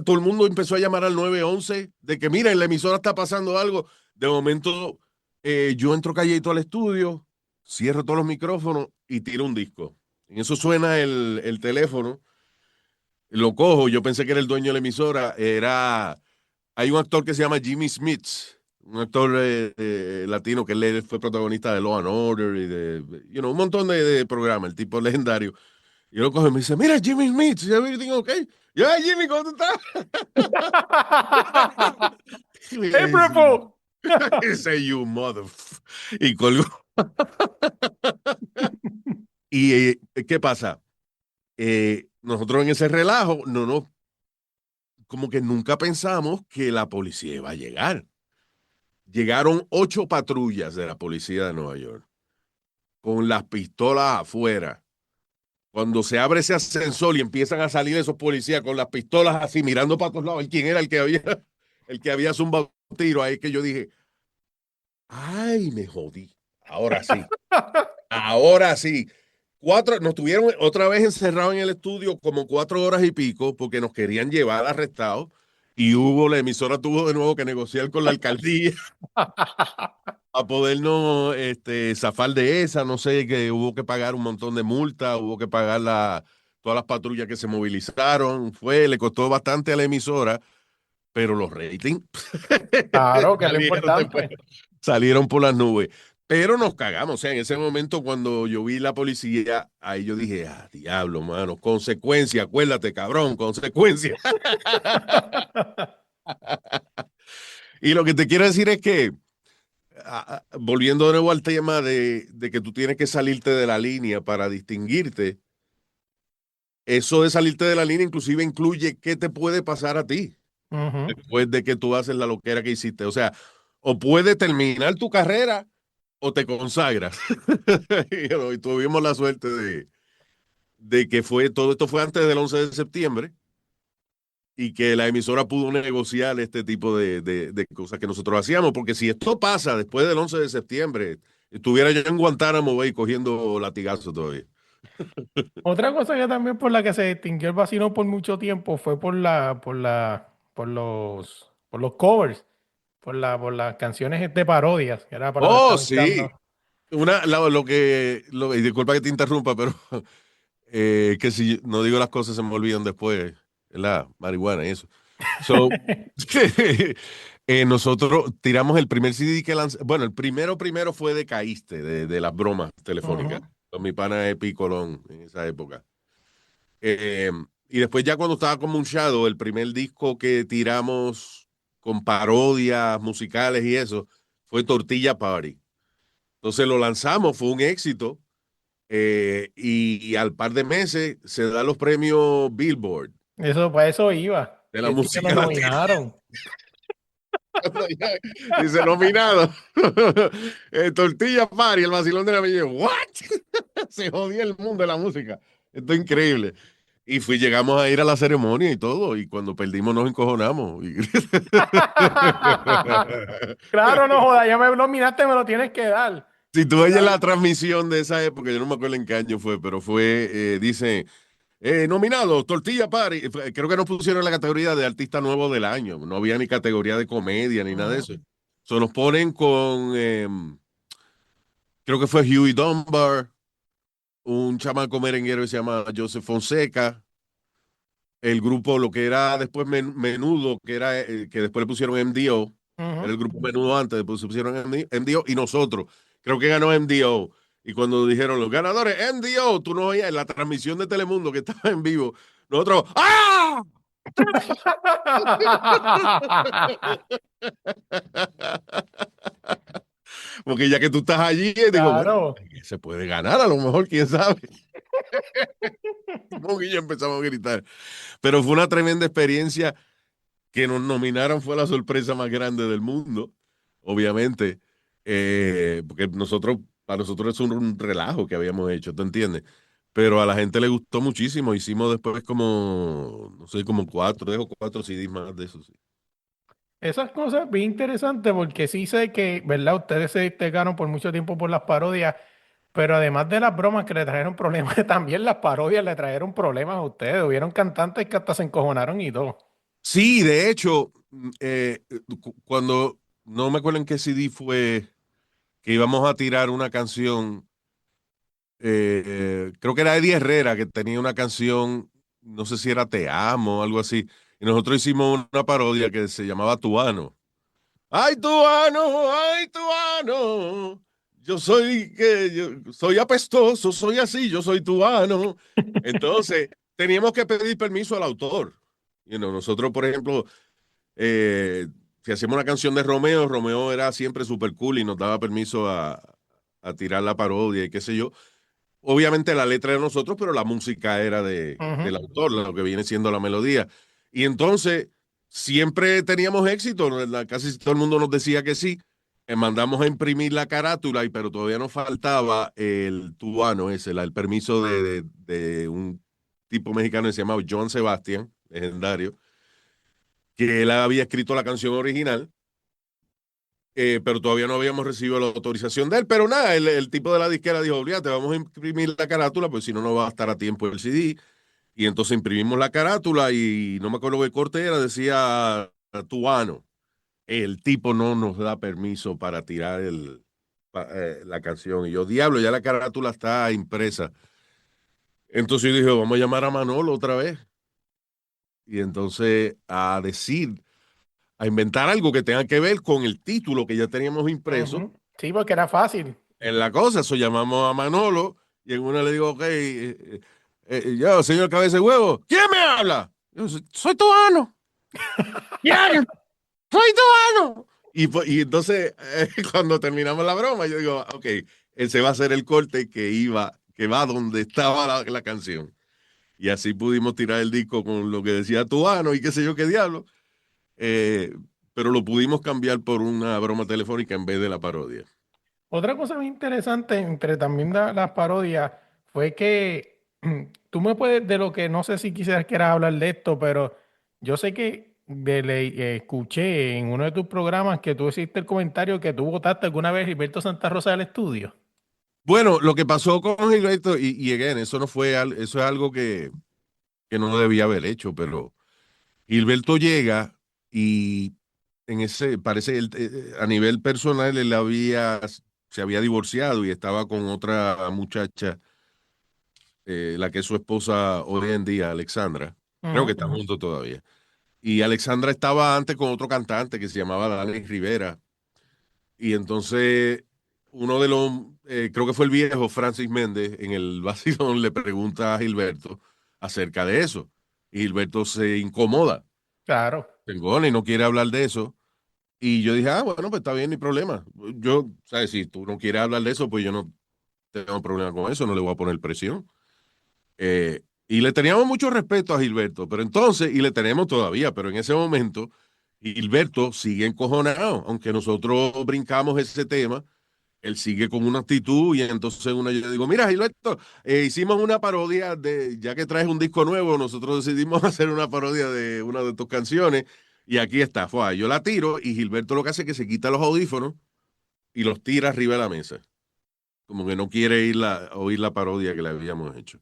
todo el mundo empezó a llamar al 911 de que mira, en la emisora está pasando algo. De momento yo entro calladito al estudio, cierro todos los micrófonos y tiro un disco. En eso suena el teléfono, lo cojo, yo pensé que era el dueño de la emisora, hay un actor que se llama Jimmy Smith, un actor latino que él fue protagonista de Law and Order y un montón de programas, el tipo legendario. Y yo lo cojo y me dice, mira, Jimmy Smith, ¿is everything okay? Yo, hey, Jimmy, ¿cómo tú estás? ¡Hey, Prepo! Ese you mother. Y colgó. ¿Y qué pasa? Nosotros en ese relajo, como que nunca pensamos que la policía iba a llegar. Llegaron 8 patrullas de la policía de Nueva York con las pistolas afuera. Cuando se abre ese ascensor y empiezan a salir esos policías con las pistolas así, mirando para todos lados, quién era el que había zumbado tiro ahí, que yo dije, ay, me jodí. Ahora sí. Ahora sí. Nos tuvieron otra vez encerrados en el estudio como 4 horas y pico porque nos querían llevar arrestados y la emisora tuvo de nuevo que negociar con la alcaldía a podernos zafar de esa. No sé, que hubo que pagar un montón de multas, hubo que pagar todas las patrullas que se movilizaron. Le costó bastante a la emisora, pero los ratings Claro, que es lo salieron después, importante. salieron por las nubes. Pero nos cagamos, o sea, en ese momento cuando yo vi la policía, ahí yo dije, diablo, mano, consecuencia, acuérdate, cabrón, consecuencia. Y lo que te quiero decir es que, volviendo de nuevo al tema de que tú tienes que salirte de la línea para distinguirte, eso de salirte de la línea inclusive incluye qué te puede pasar a ti después de que tú haces la loquera que hiciste. O sea, o puede terminar tu carrera o te consagras. Y tuvimos la suerte de que todo esto fue antes del 11 de septiembre. y que la emisora pudo negociar este tipo de cosas que nosotros hacíamos, porque si esto pasa después del 11 de septiembre, estuviera yo en Guantánamo Bay cogiendo latigazos todavía. Otra cosa que también por la que se distinguió el vacino por mucho tiempo fue por los covers, por las canciones de parodias, que era la palabra que Oh, estaba sí. buscando. Y disculpa que te interrumpa, pero que si no digo las cosas se me olvidan después, la marihuana y eso. So, nosotros tiramos el primer CD que lanzamos. Bueno, el primero fue de Caíste, de las bromas telefónicas, Ujú. con mi pana Epi Colón en esa época. Eh, y después ya cuando estaba como un Shadow, el primer disco que tiramos con parodias musicales y eso, fue Tortilla Party. Entonces lo lanzamos, fue un éxito. Y al par de meses se dan los premios Billboard Eso, para eso iba. de la Que sí que nos música latina. nominaron. Dice nominado. Tortilla Party, el vacilón de la belleza. ¿What? Se jodía el mundo de la música. Esto es increíble. Y llegamos a ir a la ceremonia y todo, y cuando perdimos nos encojonamos. Claro, no joda, ya me nominaste, me lo tienes que dar. Si tú oyes la transmisión de esa época, yo no me acuerdo en qué año fue, pero dice, nominado, Tortilla Party. Creo que nos pusieron en la categoría de artista nuevo del año. No había ni categoría de comedia ni nada de Ujú. eso. Se nos ponen con, creo que fue Huey Dunbar, un chamaco merenguero que se llama Joseph Fonseca, el grupo, lo que era después Menudo, que después le pusieron MDO, era Ujú. el grupo Menudo antes, después se pusieron MDO, y nosotros, creo que ganó MDO. Y cuando dijeron los ganadores, MDO, tú no oías en la transmisión de Telemundo que estaba en vivo, nosotros, ¡ah! Porque ya que tú estás allí, digo, bueno, Claro. se puede ganar, a lo mejor, quién sabe. Y ya empezamos a gritar. Pero fue una tremenda experiencia. Que nos nominaran fue la sorpresa más grande del mundo, obviamente, porque para nosotros es un relajo que habíamos hecho, ¿te entiendes? Pero a la gente le gustó muchísimo, hicimos después como, no sé, como 3 o 4 CDs más de eso, sí. Esas cosas bien interesantes porque sí sé que, ¿verdad? Ustedes se destacaron por mucho tiempo por las parodias, pero además de las bromas que le trajeron problemas, también las parodias le trajeron problemas a ustedes. Hubieron cantantes que hasta se encojonaron y todo. Sí, de hecho, cuando, no me acuerdo en qué CD fue que íbamos a tirar una canción, creo que era Eddie Herrera que tenía una canción, no sé si era Te Amo o algo así, y nosotros hicimos una parodia que se llamaba Tuano. ¡Ay, Tuano! ¡Ay, Tuano! Yo soy apestoso, soy así, yo soy tuano. Entonces, teníamos que pedir permiso al autor. Nosotros, por ejemplo, eh, si hacíamos una canción de Romeo, Romeo era siempre súper cool y nos daba permiso a tirar la parodia y qué sé yo. Obviamente la letra de nosotros, pero la música era del Ujú. autor, lo que viene siendo la melodía. Y entonces siempre teníamos éxito, ¿no? Casi todo el mundo nos decía que sí. Mandamos a imprimir la carátula, pero todavía nos faltaba el tubano ese, el permiso de un tipo mexicano que se llamaba John Sebastian, legendario, que él había escrito la canción original, pero todavía no habíamos recibido la autorización de él. Pero nada, el tipo de la disquera dijo, olvídate, vamos a imprimir la carátula, pues si no, no va a estar a tiempo el CD. Y entonces imprimimos la carátula y no me acuerdo qué corte era, decía Tuano. El tipo no nos da permiso para tirar la canción. Y yo, diablo, ya la carátula está impresa. Entonces yo dije, vamos a llamar a Manolo otra vez. Y entonces a inventar algo que tenga que ver con el título que ya teníamos impreso Ujú. Sí, porque era fácil. en la cosa. Eso llamamos a Manolo y en una le digo, ok, yo, señor Cabeza de Huevo, ¿quién me habla? Yo, soy Tuano. ¿Quién? Soy Tuano. Y entonces, cuando terminamos la broma, yo digo, ok, ese va a ser el corte que va donde estaba la canción. Y así pudimos tirar el disco con lo que decía Tuano y qué sé yo qué diablo. eh, pero lo pudimos cambiar por una broma telefónica en vez de la parodia. Otra cosa muy interesante entre también las parodias fue que tú me puedes, de lo que no sé si quisieras hablar de esto, pero yo sé que escuché en uno de tus programas que tú hiciste el comentario que tú votaste alguna vez Gilberto Santa Rosa del estudio. Bueno, lo que pasó con Gilberto, y again, eso no fue, eso es algo que no debía haber hecho, pero Gilberto llega y en ese, parece, a nivel personal, se había divorciado y estaba con otra muchacha, la que es su esposa hoy en día, Alexandra. Creo Ujú, que están ujú. juntos todavía. Y Alexandra estaba antes con otro cantante que se llamaba Dani Rivera. Y entonces uno de los, creo que fue el viejo Francis Méndez, en el vacilón le pregunta a Gilberto acerca de eso. Y Gilberto se incomoda, Claro. se engona y no quiere hablar de eso. Y yo dije, ah, bueno, pues está bien, no hay problema. Yo, ¿sabes? Si tú no quieres hablar de eso, pues yo no tengo problema con eso, no le voy a poner presión. Y le teníamos mucho respeto a Gilberto, pero entonces, y le tenemos todavía, pero en ese momento, Gilberto sigue encojonado, aunque nosotros brincamos ese tema, él sigue con una actitud y entonces yo digo, mira Gilberto, hicimos una parodia de, ya que traes un disco nuevo, nosotros decidimos hacer una parodia de una de tus canciones y aquí está, fue, yo la tiro y Gilberto lo que hace es que se quita los audífonos y los tira arriba de la mesa, como que no quiere oír la parodia que le habíamos hecho.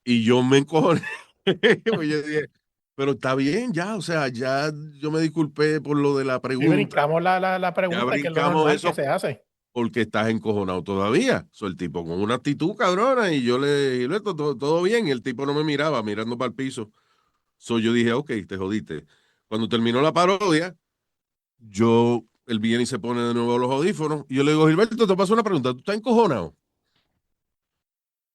Y yo me encojoné. Pues yo dije, pero está bien ya, o sea, ya yo me disculpé por lo de la Y pregunta, brincamos la ya pregunta, que es lo brincamos normal que eso se hace. porque estás encojonado todavía. Soy el tipo con una actitud cabrona y yo le, Gilberto, todo bien, y el tipo no me miraba, mirando para el piso. Yo dije, ok, te jodiste. Cuando terminó la parodia, él viene y se pone de nuevo los audífonos, y yo le digo, Gilberto, te paso una pregunta, ¿tú estás encojonado?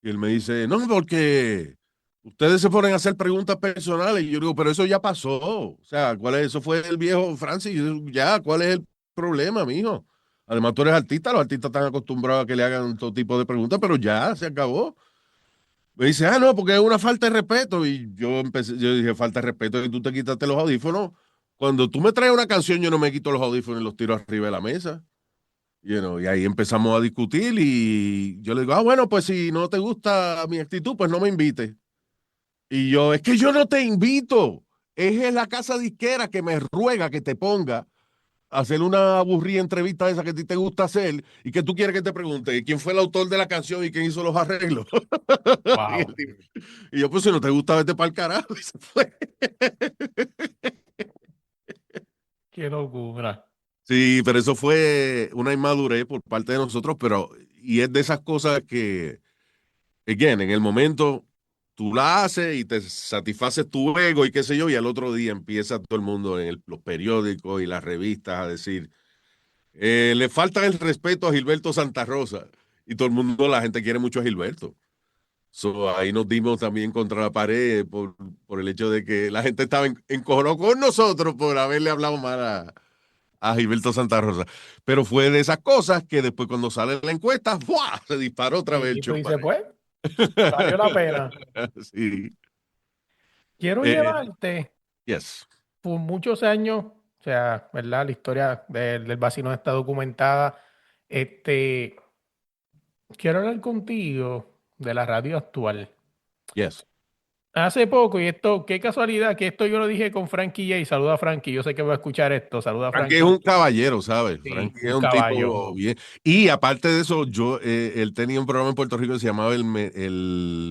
Y él me dice, no, porque ustedes se ponen a hacer preguntas personales. Y yo digo, pero eso ya pasó. O sea, ¿cuál es? Eso fue el viejo Francis. Y yo digo, ya, ¿cuál es el problema, mijo? Además, tú eres artista, los artistas están acostumbrados a que le hagan todo tipo de preguntas, pero ya, se acabó. Me dice, ah, no, porque es una falta de respeto. Y yo dije, falta de respeto, y tú te quitaste los audífonos. Cuando tú me traes una canción, yo no me quito los audífonos y los tiro arriba de la mesa. Y ahí empezamos a discutir y yo le digo, ah, bueno, pues si no te gusta mi actitud, pues no me invites. Y yo, es que yo no te invito. Es la casa disquera que me ruega que te ponga a hacer una aburrida entrevista esa que a ti te gusta hacer y que tú quieres que te pregunte quién fue el autor de la canción y quién hizo los arreglos. y, Wow, y yo, pues si no te gusta, vete para el carajo. Y se fue. qué locura. Sí, pero eso fue una inmadurez por parte de nosotros, pero y es de esas cosas que again, en el momento tú la haces y te satisfaces tu ego y qué sé yo, y al otro día empieza todo el mundo en los periódicos y las revistas a decir, le falta el respeto a Gilberto Santa Rosa. Y todo el mundo, la gente quiere mucho a Gilberto. Ahí nos dimos también contra la pared por el hecho de que la gente estaba encojonada con nosotros por haberle hablado mal a Gilberto Santa Rosa. Pero fue de esas cosas que después cuando sale la encuesta, ¡fua! Se disparó otra vez el Y tú show dices, para pues, valió la pena. Sí. Quiero Eh, llevarte yes. por muchos años, o sea, ¿verdad? La historia del vacino está documentada. Este, quiero hablar contigo de la radio actual. Yes. Hace poco, y esto, qué casualidad que esto yo lo dije con Frankie J. Saluda a Frankie, yo sé que va a escuchar esto. Saluda a Frankie es Frankie. un caballero, ¿sabes? Sí, Frankie es un un caballo. tipo bien. Y aparte de eso, él tenía un programa en Puerto Rico que se llamaba el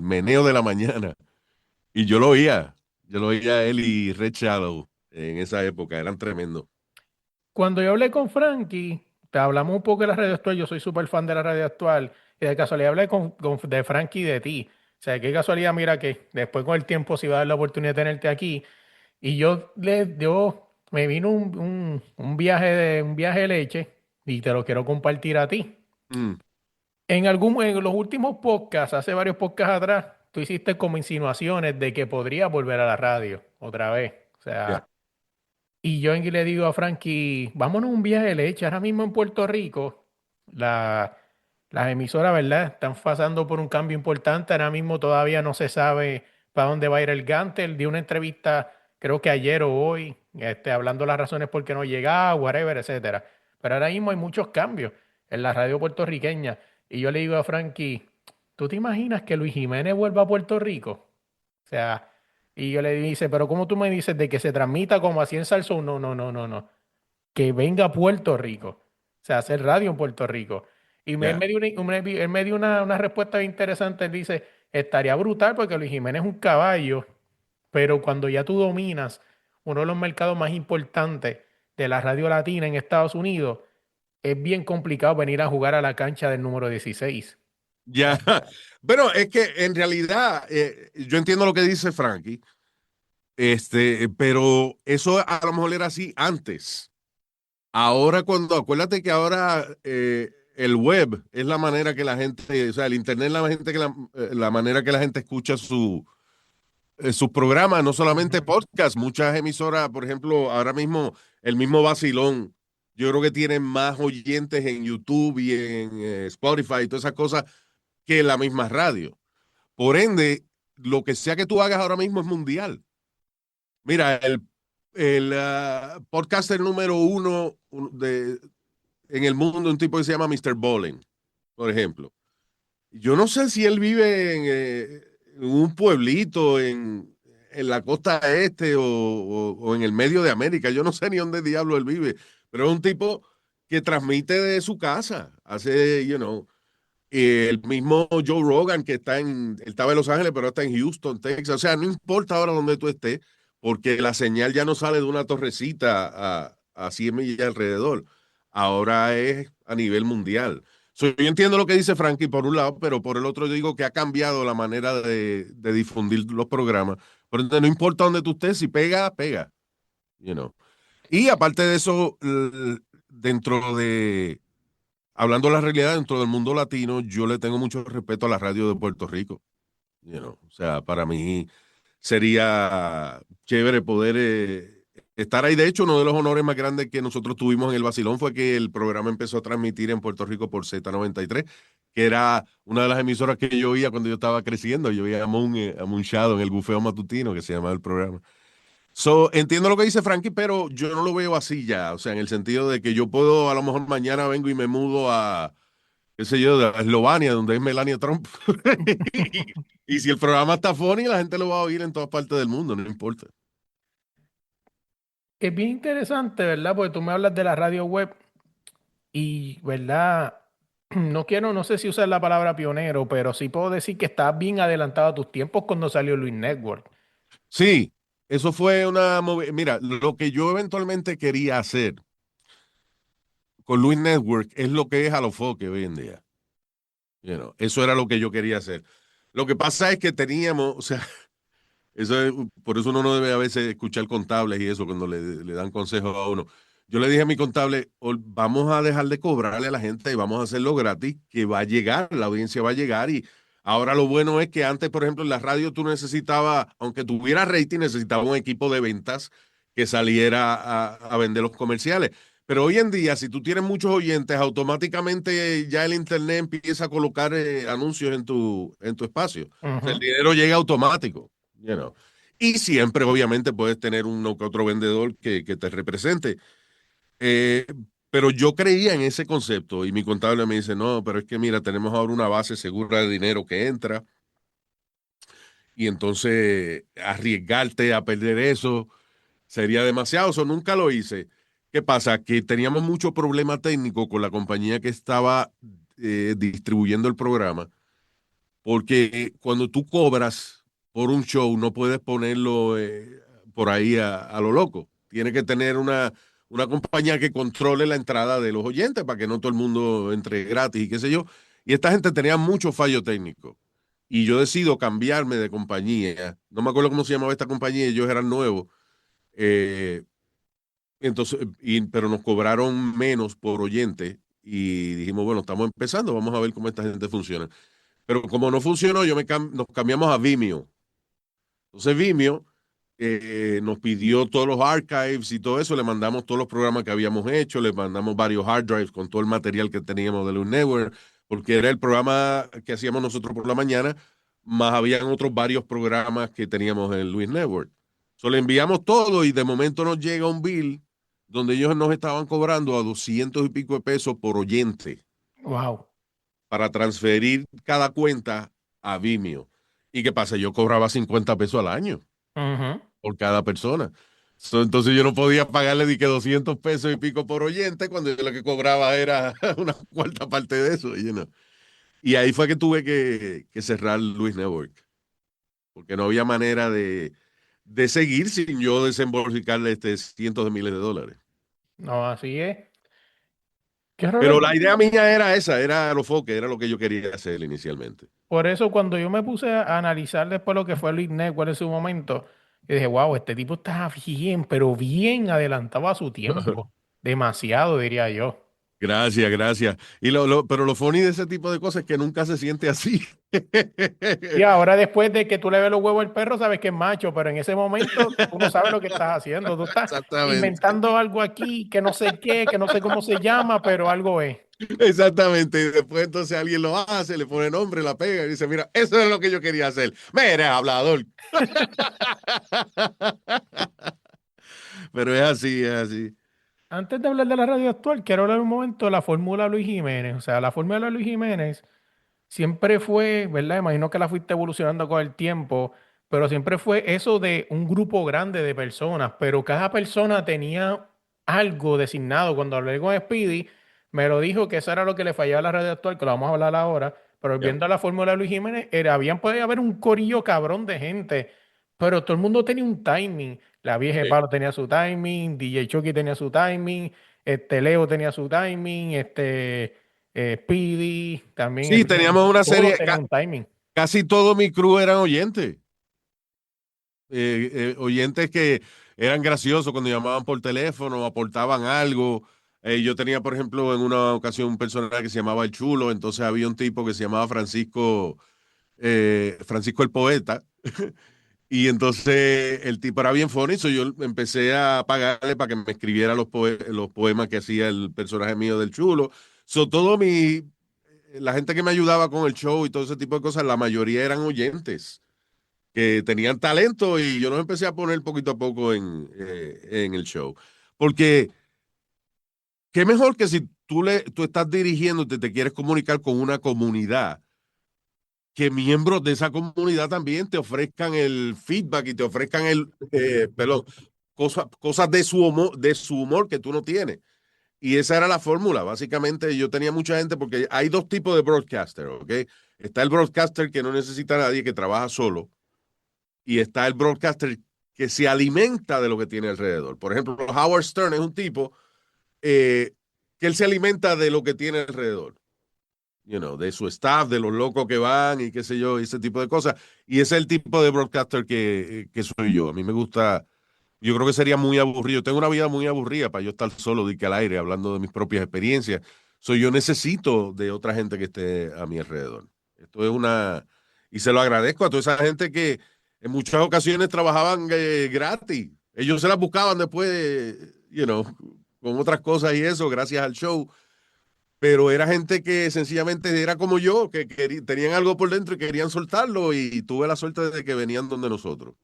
Meneo de la Mañana. Y yo lo oía. Yo lo oía a él y Red Shadow en esa época. Eran tremendos. Cuando yo hablé con Frankie, te hablamos un poco de la radio actual, yo soy súper fan de la radio actual, y de casualidad hablé de Frankie y de ti. O sea, qué casualidad, mira que después con el tiempo se iba a dar la oportunidad de tenerte aquí. Y yo me vino un viaje de leche y te lo quiero compartir a ti. Mm, En los últimos podcasts, hace varios podcasts atrás, tú hiciste como insinuaciones de que podría volver a la radio otra vez. O yeah. sea, y yo le digo a Frankie, vámonos un viaje de leche. Ahora mismo en Puerto Rico, la, las emisoras, ¿verdad? Están pasando por un cambio importante. Ahora mismo todavía no se sabe para dónde va a ir el Gantel. Di una entrevista, creo que ayer o hoy, hablando las razones por qué no llegaba, whatever, etcétera. Pero ahora mismo hay muchos cambios en la radio puertorriqueña. Y yo le digo a Frankie, ¿tú te imaginas que Luis Jiménez vuelva a Puerto Rico? O sea, Y yo le dice, pero ¿cómo tú me dices de que se transmita como así en Salsón? No, no, no, no, no. Que venga a Puerto Rico. O sea, hacer radio en Puerto Rico. Y él Ya. me dio, él me dio una respuesta bien interesante. Él dice, estaría brutal porque Luis Jiménez es un caballo, pero cuando ya tú dominas uno de los mercados más importantes de la radio latina en Estados Unidos, es bien complicado venir a jugar a la cancha del número 16. Ya. Bueno, es que en realidad yo entiendo lo que dice Frankie, pero eso a lo mejor era así antes. Ahora acuérdate que ahora el web es la manera que la gente, o sea, el internet es la manera que la gente escucha sus programas, no solamente Ujú. podcast, muchas emisoras, por ejemplo, ahora mismo el mismo Vacilón, yo creo que tienen más oyentes en YouTube y en Spotify y todas esas cosas que la misma radio. Por ende, lo que sea que tú hagas ahora mismo es mundial. Mira, el podcaster número uno en el mundo, un tipo que se llama Mr. Bolling, por ejemplo. Yo no sé si él vive en un pueblito en la costa este o en el medio de América. Yo no sé ni dónde diablo él vive, pero es un tipo que transmite de su casa. Hace, el mismo Joe Rogan que él estaba en Los Ángeles, pero está en Houston, Texas. O sea, no importa ahora dónde tú estés, porque la señal ya no sale de una torrecita a 100 millas alrededor. Ahora es a nivel mundial. Yo entiendo lo que dice Frankie por un lado, pero por el otro yo digo que ha cambiado la manera de difundir los programas. Por ende, no importa dónde tú estés, si pega, pega. You know. Y aparte de eso, dentro de hablando de la realidad dentro del mundo latino, yo le tengo mucho respeto a la radio de Puerto Rico. O sea, para mí sería chévere poder estar ahí. De hecho, uno de los honores más grandes que nosotros tuvimos en el Basilón fue que el programa empezó a transmitir en Puerto Rico por Z93, que era una de las emisoras que yo oía cuando yo estaba creciendo. Yo oía a Moon Shadow en el bufeo matutino, que se llamaba el programa. Entiendo lo que dice Frankie, pero yo no lo veo así ya. O sea, en el sentido de que yo puedo, a lo mejor mañana vengo y me mudo a, qué sé yo, de Eslovenia, donde es Melania Trump. y si el programa está funny, la gente lo va a oír en todas partes del mundo, no importa. Es bien interesante, ¿verdad? Porque tú me hablas de la radio web y, ¿verdad? No quiero, no sé si usar la palabra pionero, pero sí puedo decir que estás bien adelantado a tus tiempos cuando salió Luis Network. Sí, eso fue Mira, lo que yo eventualmente quería hacer con Luis Network es lo que es Alofoque hoy en día. Eso era lo que yo quería hacer. Lo que pasa es que teníamos, o sea, por eso uno no debe a veces escuchar contables y eso cuando le dan consejos a uno. Yo le dije a mi contable, vamos a dejar de cobrarle a la gente y vamos a hacerlo gratis, que va a llegar, la audiencia va a llegar. Y ahora lo bueno es que antes, por ejemplo, en la radio tú necesitabas, aunque tuviera rating, necesitabas un equipo de ventas que saliera a vender los comerciales. Pero hoy en día, si tú tienes muchos oyentes, automáticamente ya el internet empieza a colocar anuncios en tu espacio. O sea, el Ujú. dinero llega automático. You know. Y siempre, obviamente, puedes tener uno que otro vendedor que te represente. Eh, pero yo creía en ese concepto y mi contable me dice, no, pero es que mira, tenemos ahora una base segura de dinero que entra y entonces arriesgarte a perder eso sería demasiado. Eso nunca lo hice. ¿Qué pasa? Que teníamos mucho problema técnico con la compañía que estaba distribuyendo el programa porque cuando tú cobras por un show, no puedes ponerlo por ahí a lo loco. Tiene que tener una compañía que controle la entrada de los oyentes para que no todo el mundo entre gratis y qué sé yo. Y esta gente tenía mucho fallo técnico. Y yo decido cambiarme de compañía. No me acuerdo cómo se llamaba esta compañía, ellos eran nuevos. Eh, pero nos cobraron menos por oyente. Y dijimos, bueno, estamos empezando, vamos a ver cómo esta gente funciona. Pero como no funcionó, nos cambiamos a Vimeo. Entonces Vimeo nos pidió todos los archives y todo eso, le mandamos todos los programas que habíamos hecho, le mandamos varios hard drives con todo el material que teníamos de Loon Network, porque era el programa que hacíamos nosotros por la mañana, más habían otros varios programas que teníamos en Luis Network. So, le enviamos todo y de momento nos llega un bill donde ellos nos estaban cobrando a 200 y pico de pesos por oyente Wow. para transferir cada cuenta a Vimeo. ¿Y qué pasa? Yo cobraba 50 pesos al año. Ujú. por cada persona. Entonces yo no podía pagarle ni que 200 pesos y pico por oyente cuando yo lo que cobraba era una cuarta parte de eso. Y ahí fue que tuve que cerrar Luis Network, porque no había manera de seguir sin yo desembolsicarle cientos de miles de dólares. No, así es. Qué raro Pero es la que- idea mía era esa, era los foques, era lo que yo quería hacer inicialmente. Por eso cuando yo me puse a analizar después lo que fue Luis Network en su momento, yo dije, wow, este tipo está bien, pero bien adelantado a su tiempo. Demasiado, diría yo. Gracias, gracias. Pero lo funny de ese tipo de cosas es que nunca se siente así. Y ahora después de que tú le ves los huevos al perro, sabes que es macho, pero en ese momento tú no sabes lo que estás haciendo. Tú estás Exactamente. inventando algo aquí que no sé qué, que no sé cómo se llama, pero algo es. Exactamente. Y después entonces alguien lo hace, le pone nombre, la pega y dice, mira, eso es lo que yo quería hacer. Mira, hablador. Pero es así, es así. Antes de hablar de la radio actual, quiero hablar un momento de la fórmula Luis Jiménez. O sea, la fórmula Luis Jiménez siempre fue, ¿verdad? Imagino que la fuiste evolucionando con el tiempo, pero siempre fue eso de un grupo grande de personas, pero cada persona tenía algo designado. Cuando hablé con Speedy, me lo dijo que eso era lo que le fallaba a la radio actual, que lo vamos a hablar ahora, pero Ya. volviendo a la fórmula de Luis Jiménez, habían podido haber un corillo cabrón de gente, pero todo el mundo tenía un timing. La vieja de Sí. Palo tenía su timing, DJ Chucky tenía su timing, Leo tenía su timing, Speedy, también Sí, teníamos una todos serie, tenían un timing. casi todo mi crew eran oyentes. Oyentes que eran graciosos cuando llamaban por teléfono, aportaban algo. Yo tenía, por ejemplo, en una ocasión un personaje que se llamaba El Chulo, entonces había un tipo que se llamaba Francisco el Poeta, y entonces el tipo era bien funny, so yo empecé a pagarle para que me escribiera los poemas que hacía el personaje mío del Chulo. La gente que me ayudaba con el show y todo ese tipo de cosas, la mayoría eran oyentes que tenían talento y yo los empecé a poner poquito a poco en el show. Porque qué mejor que si tú estás dirigiéndote, te quieres comunicar con una comunidad, que miembros de esa comunidad también te ofrezcan el feedback y te ofrezcan perdón, cosas de su humor que tú no tienes. Y esa era la fórmula. Básicamente yo tenía mucha gente porque hay dos tipos de broadcaster, ¿ok? Está el broadcaster que no necesita a nadie, que trabaja solo, y está el broadcaster que se alimenta de lo que tiene alrededor. Por ejemplo, Howard Stern es un tipo que él se alimenta de lo que tiene alrededor. De su staff, de los locos que van y qué sé yo, ese tipo de cosas. Y ese es el tipo de broadcaster que soy yo. A mí me gusta, yo creo que sería muy aburrido. Tengo una vida muy aburrida para yo estar solo de que al aire hablando de mis propias experiencias. Yo necesito de otra gente que esté a mi alrededor. Esto es y se lo agradezco a toda esa gente que en muchas ocasiones trabajaban gratis. Ellos se las buscaban después, con otras cosas y eso, gracias al show. Pero era gente que sencillamente era como yo, que tenían algo por dentro y querían soltarlo, y tuve la suerte de que venían donde nosotros.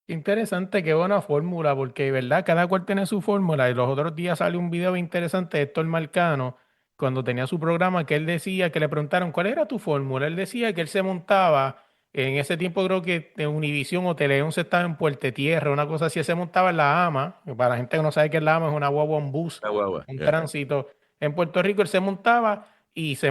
Qué interesante, qué buena fórmula, porque verdad, cada cual tiene su fórmula. Y los otros días salió un video interesante de Héctor Marcano, cuando tenía su programa, que él decía, que le preguntaron, ¿cuál era tu fórmula? Él decía que él se montaba, en ese tiempo creo que de Univisión o Teleón se estaba en Puerto Tierra, una cosa así, él se montaba en la AMA, que para la gente que no sabe qué es la AMA, es una guagua, un bus, Ah, guagua, un yeah. tránsito. En Puerto Rico él se montaba y se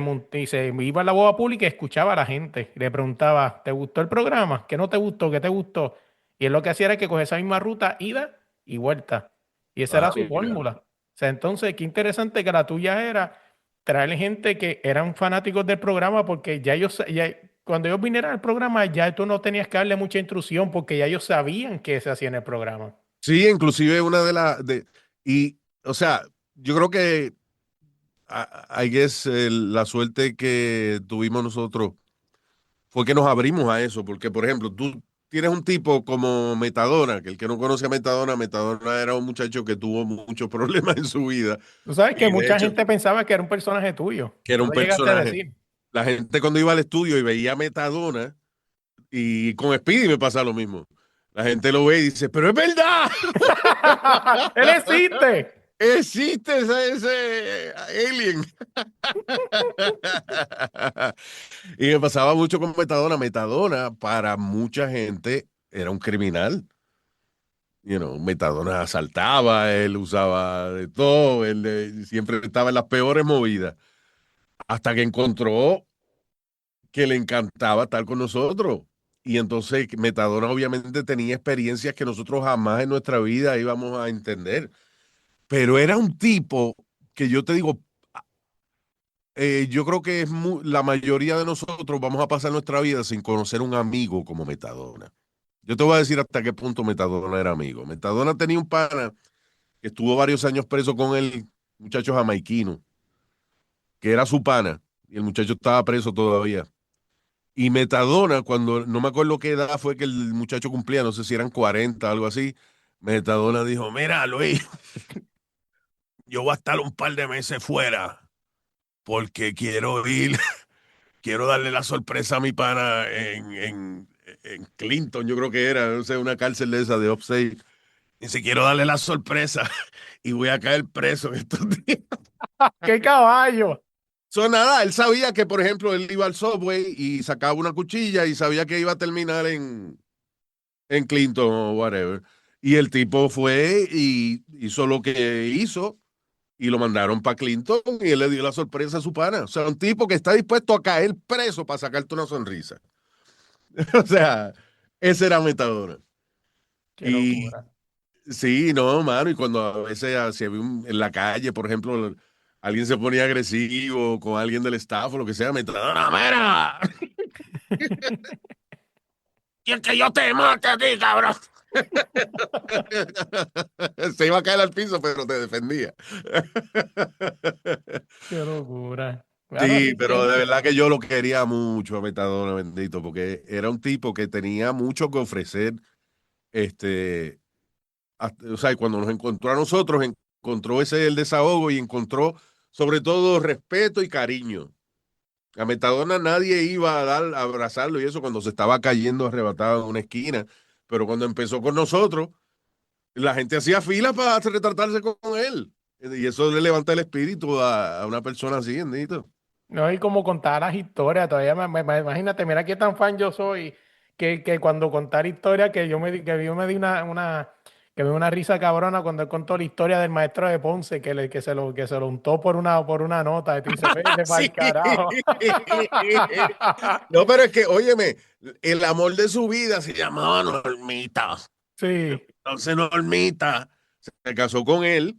iba a la guagua pública y escuchaba a la gente. Le preguntaba, ¿te gustó el programa? ¿Qué no te gustó? ¿Qué te gustó? Y él lo que hacía era que cogía esa misma ruta, ida y vuelta. Y esa era Ah, su mira. fórmula. O sea, entonces, qué interesante que la tuya era traerle gente que eran fanáticos del programa, porque ya ellos, cuando ellos vinieran al programa, ya tú no tenías que darle mucha instrucción, porque ya ellos sabían qué se hacía en el programa. Sí, inclusive y, o sea, yo creo que, I guess, la suerte que tuvimos nosotros fue que nos abrimos a eso, porque, por ejemplo, tú tienes un tipo como Metadona, que el que no conoce a Metadona, Metadona era un muchacho que tuvo muchos problemas en su vida, Tú sabes que y de mucha hecho, gente pensaba que era un personaje tuyo. que era Tú un lo llegaste a personaje. decir. La gente cuando iba al estudio y veía a Metadona, y con Speedy me pasa lo mismo. La gente lo ve y dice, pero es verdad. ¡Él existe! Existe ese alien. Y me pasaba mucho con Metadona. Metadona, para mucha gente, era un criminal. Metadona asaltaba, él usaba de todo, él siempre estaba en las peores movidas. Hasta que encontró que le encantaba estar con nosotros. Y entonces Metadona obviamente tenía experiencias que nosotros jamás en nuestra vida íbamos a entender. Pero era un tipo que yo te digo, yo creo que la mayoría de nosotros vamos a pasar nuestra vida sin conocer un amigo como Metadona. Yo te voy a decir hasta qué punto Metadona era amigo. Metadona tenía un pana que estuvo varios años preso con él, muchacho jamaiquino, que era su pana, y el muchacho estaba preso todavía. Y Metadona, cuando no me acuerdo qué edad fue que el muchacho cumplía, no sé si eran 40 o algo así, Metadona dijo, mira, Luis, yo voy a estar un par de meses fuera porque quiero ir, quiero darle la sorpresa a mi pana en Clinton, yo creo que era, no sé, una cárcel de esa de Upstate. Dice, quiero darle la sorpresa y voy a caer preso en estos días. ¡Qué caballo! Nada, él sabía que, por ejemplo, él iba al Subway y sacaba una cuchilla y sabía que iba a terminar en Clinton o whatever. Y el tipo fue y hizo lo que hizo y lo mandaron para Clinton y él le dio la sorpresa a su pana. O sea, un tipo que está dispuesto a caer preso para sacarte una sonrisa. O sea, ese era Metadona. ¡Qué Y locura! sí, no, mano, y cuando a veces en la calle, por ejemplo, alguien se ponía agresivo con alguien del staff o lo que sea, Metadona, mira, y es que yo te mate a ti, cabrón. Se iba a caer al piso, pero te defendía. ¡Qué locura! Bueno, Sí, sí, pero de verdad que yo lo quería mucho a Metadona, bendito, porque era un tipo que tenía mucho que ofrecer. Este, o sea, y cuando nos encontró a nosotros, encontró ese el desahogo y encontró sobre todo respeto y cariño. A Metadona nadie iba a abrazarlo y eso cuando se estaba cayendo arrebatado en una esquina, pero cuando empezó con nosotros, la gente hacía fila para retratarse con él. Y eso le levanta el espíritu a una persona así, bendito. no, y como contar las historias, todavía imagínate, mira qué tan fan yo soy, que cuando contar historias, que yo me di que me dio una risa cabrona cuando él contó la historia del maestro de Ponce, que se lo untó por una nota, y tú dices, vete pa'l Sí. carajo. No, pero es que, óyeme, el amor de su vida se llamaba Normita. Sí, Entonces Normita se casó con él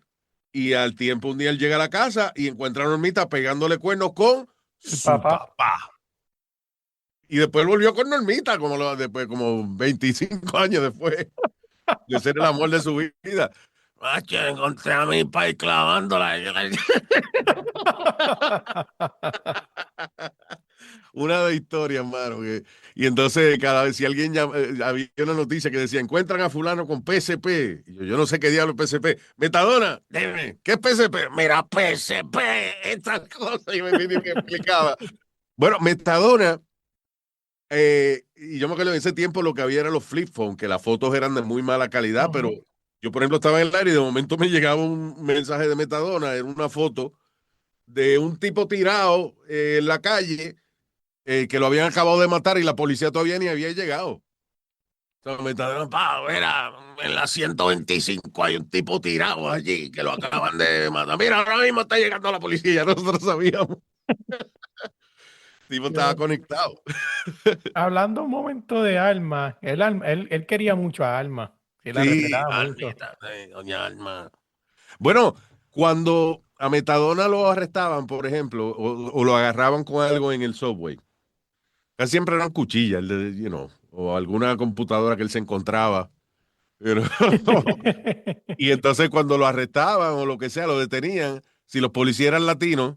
y al tiempo un día él llega a la casa y encuentra a Normita pegándole cuernos con el su papá. papá. Y después volvió con Normita, después, como 25 años después de ser el amor de su vida. Macho, encontré a mi país clavándola. Una de historias, hermano. Y entonces, cada vez si alguien había una noticia que decía, encuentran a fulano con PSP. Y yo no sé qué diablo es PSP. Metadona, dime, ¿qué es PSP? Mira, PSP, estas cosas. Y me explicaba. Bueno, Metadona, y yo me acuerdo en ese tiempo lo que había eran los flip phone, que las fotos eran de muy mala calidad, pero Ujú. yo, por ejemplo, estaba en el aire y de momento me llegaba un mensaje de Metadona, era una foto de un tipo tirado en la calle que lo habían acabado de matar y la policía todavía ni había llegado. O sea, Metadona, mira, en la 125 hay un tipo tirado allí que lo acaban de matar. Mira, ahora mismo está llegando la policía, nosotros sabíamos. El tipo estaba Yo- conectado. Hablando un momento de Alma, él quería mucho a Alma, sí la Sí, respetaba mucho. Almita, doña Alma. Bueno, cuando a Metadona lo arrestaban, por ejemplo, o lo agarraban con algo en el subway, casi siempre eran cuchillas, o alguna computadora que él se encontraba. Pero, y entonces cuando lo arrestaban o lo que sea, lo detenían, si los policías eran latinos,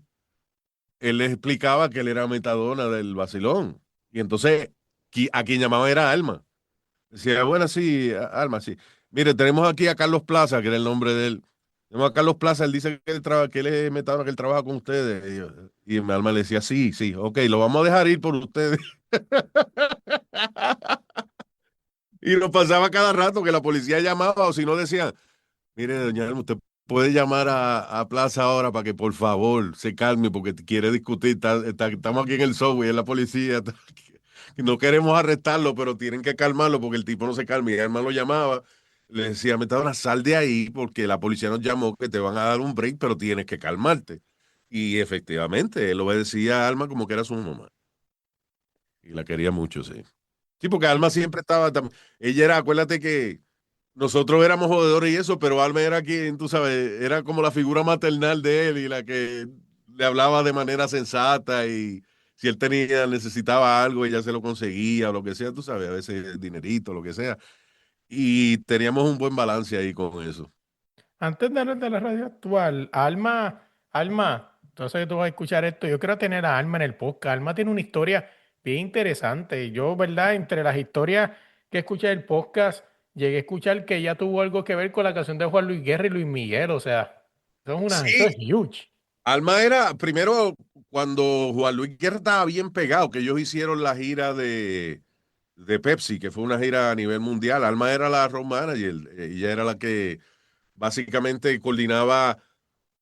él les explicaba que él era Metadona del vacilón. Y entonces a quien llamaba era Alma. Decía, bueno, sí, Alma, sí. Mire, tenemos aquí a Carlos Plaza, que era el nombre de él. Tenemos a Carlos Plaza, él dice que él es Metadona, que él trabaja con ustedes. Y mi Alma le decía, sí, sí, ok, lo vamos a dejar ir por ustedes. Y nos pasaba cada rato que la policía llamaba o si no decían, mire, doña Alma, usted puede llamar a Plaza ahora para que por favor se calme porque quiere discutir. Estamos aquí en el subway, en la policía. No queremos arrestarlo, pero tienen que calmarlo porque el tipo no se calma. Y Alma lo llamaba, le decía, Metadona, sal de ahí porque la policía nos llamó que te van a dar un break, pero tienes que calmarte. Y efectivamente, él obedecía a Alma como que era su mamá. Y la quería mucho, sí. Sí, porque Alma siempre estaba también. Ella era, acuérdate que nosotros éramos jodedores y eso, pero Alma era quien, tú sabes, era como la figura maternal de él y la que le hablaba de manera sensata y si él necesitaba algo, ella se lo conseguía o lo que sea, tú sabes, a veces dinerito, lo que sea. Y teníamos un buen balance ahí con eso. Antes de hablar de la radio actual, Alma, entonces que tú vas a escuchar esto, yo quiero tener a Alma en el podcast. Alma tiene una historia bien interesante. Yo, ¿verdad? Entre las historias que escuché del podcast, llegué a escuchar que ella tuvo algo que ver con la canción de Juan Luis Guerra y Luis Miguel. O sea, eso es Sí, huge. Alma era, primero, cuando Juan Luis Guerra estaba bien pegado, que ellos hicieron la gira de Pepsi, que fue una gira a nivel mundial. Alma era la road manager, ella era la que básicamente coordinaba,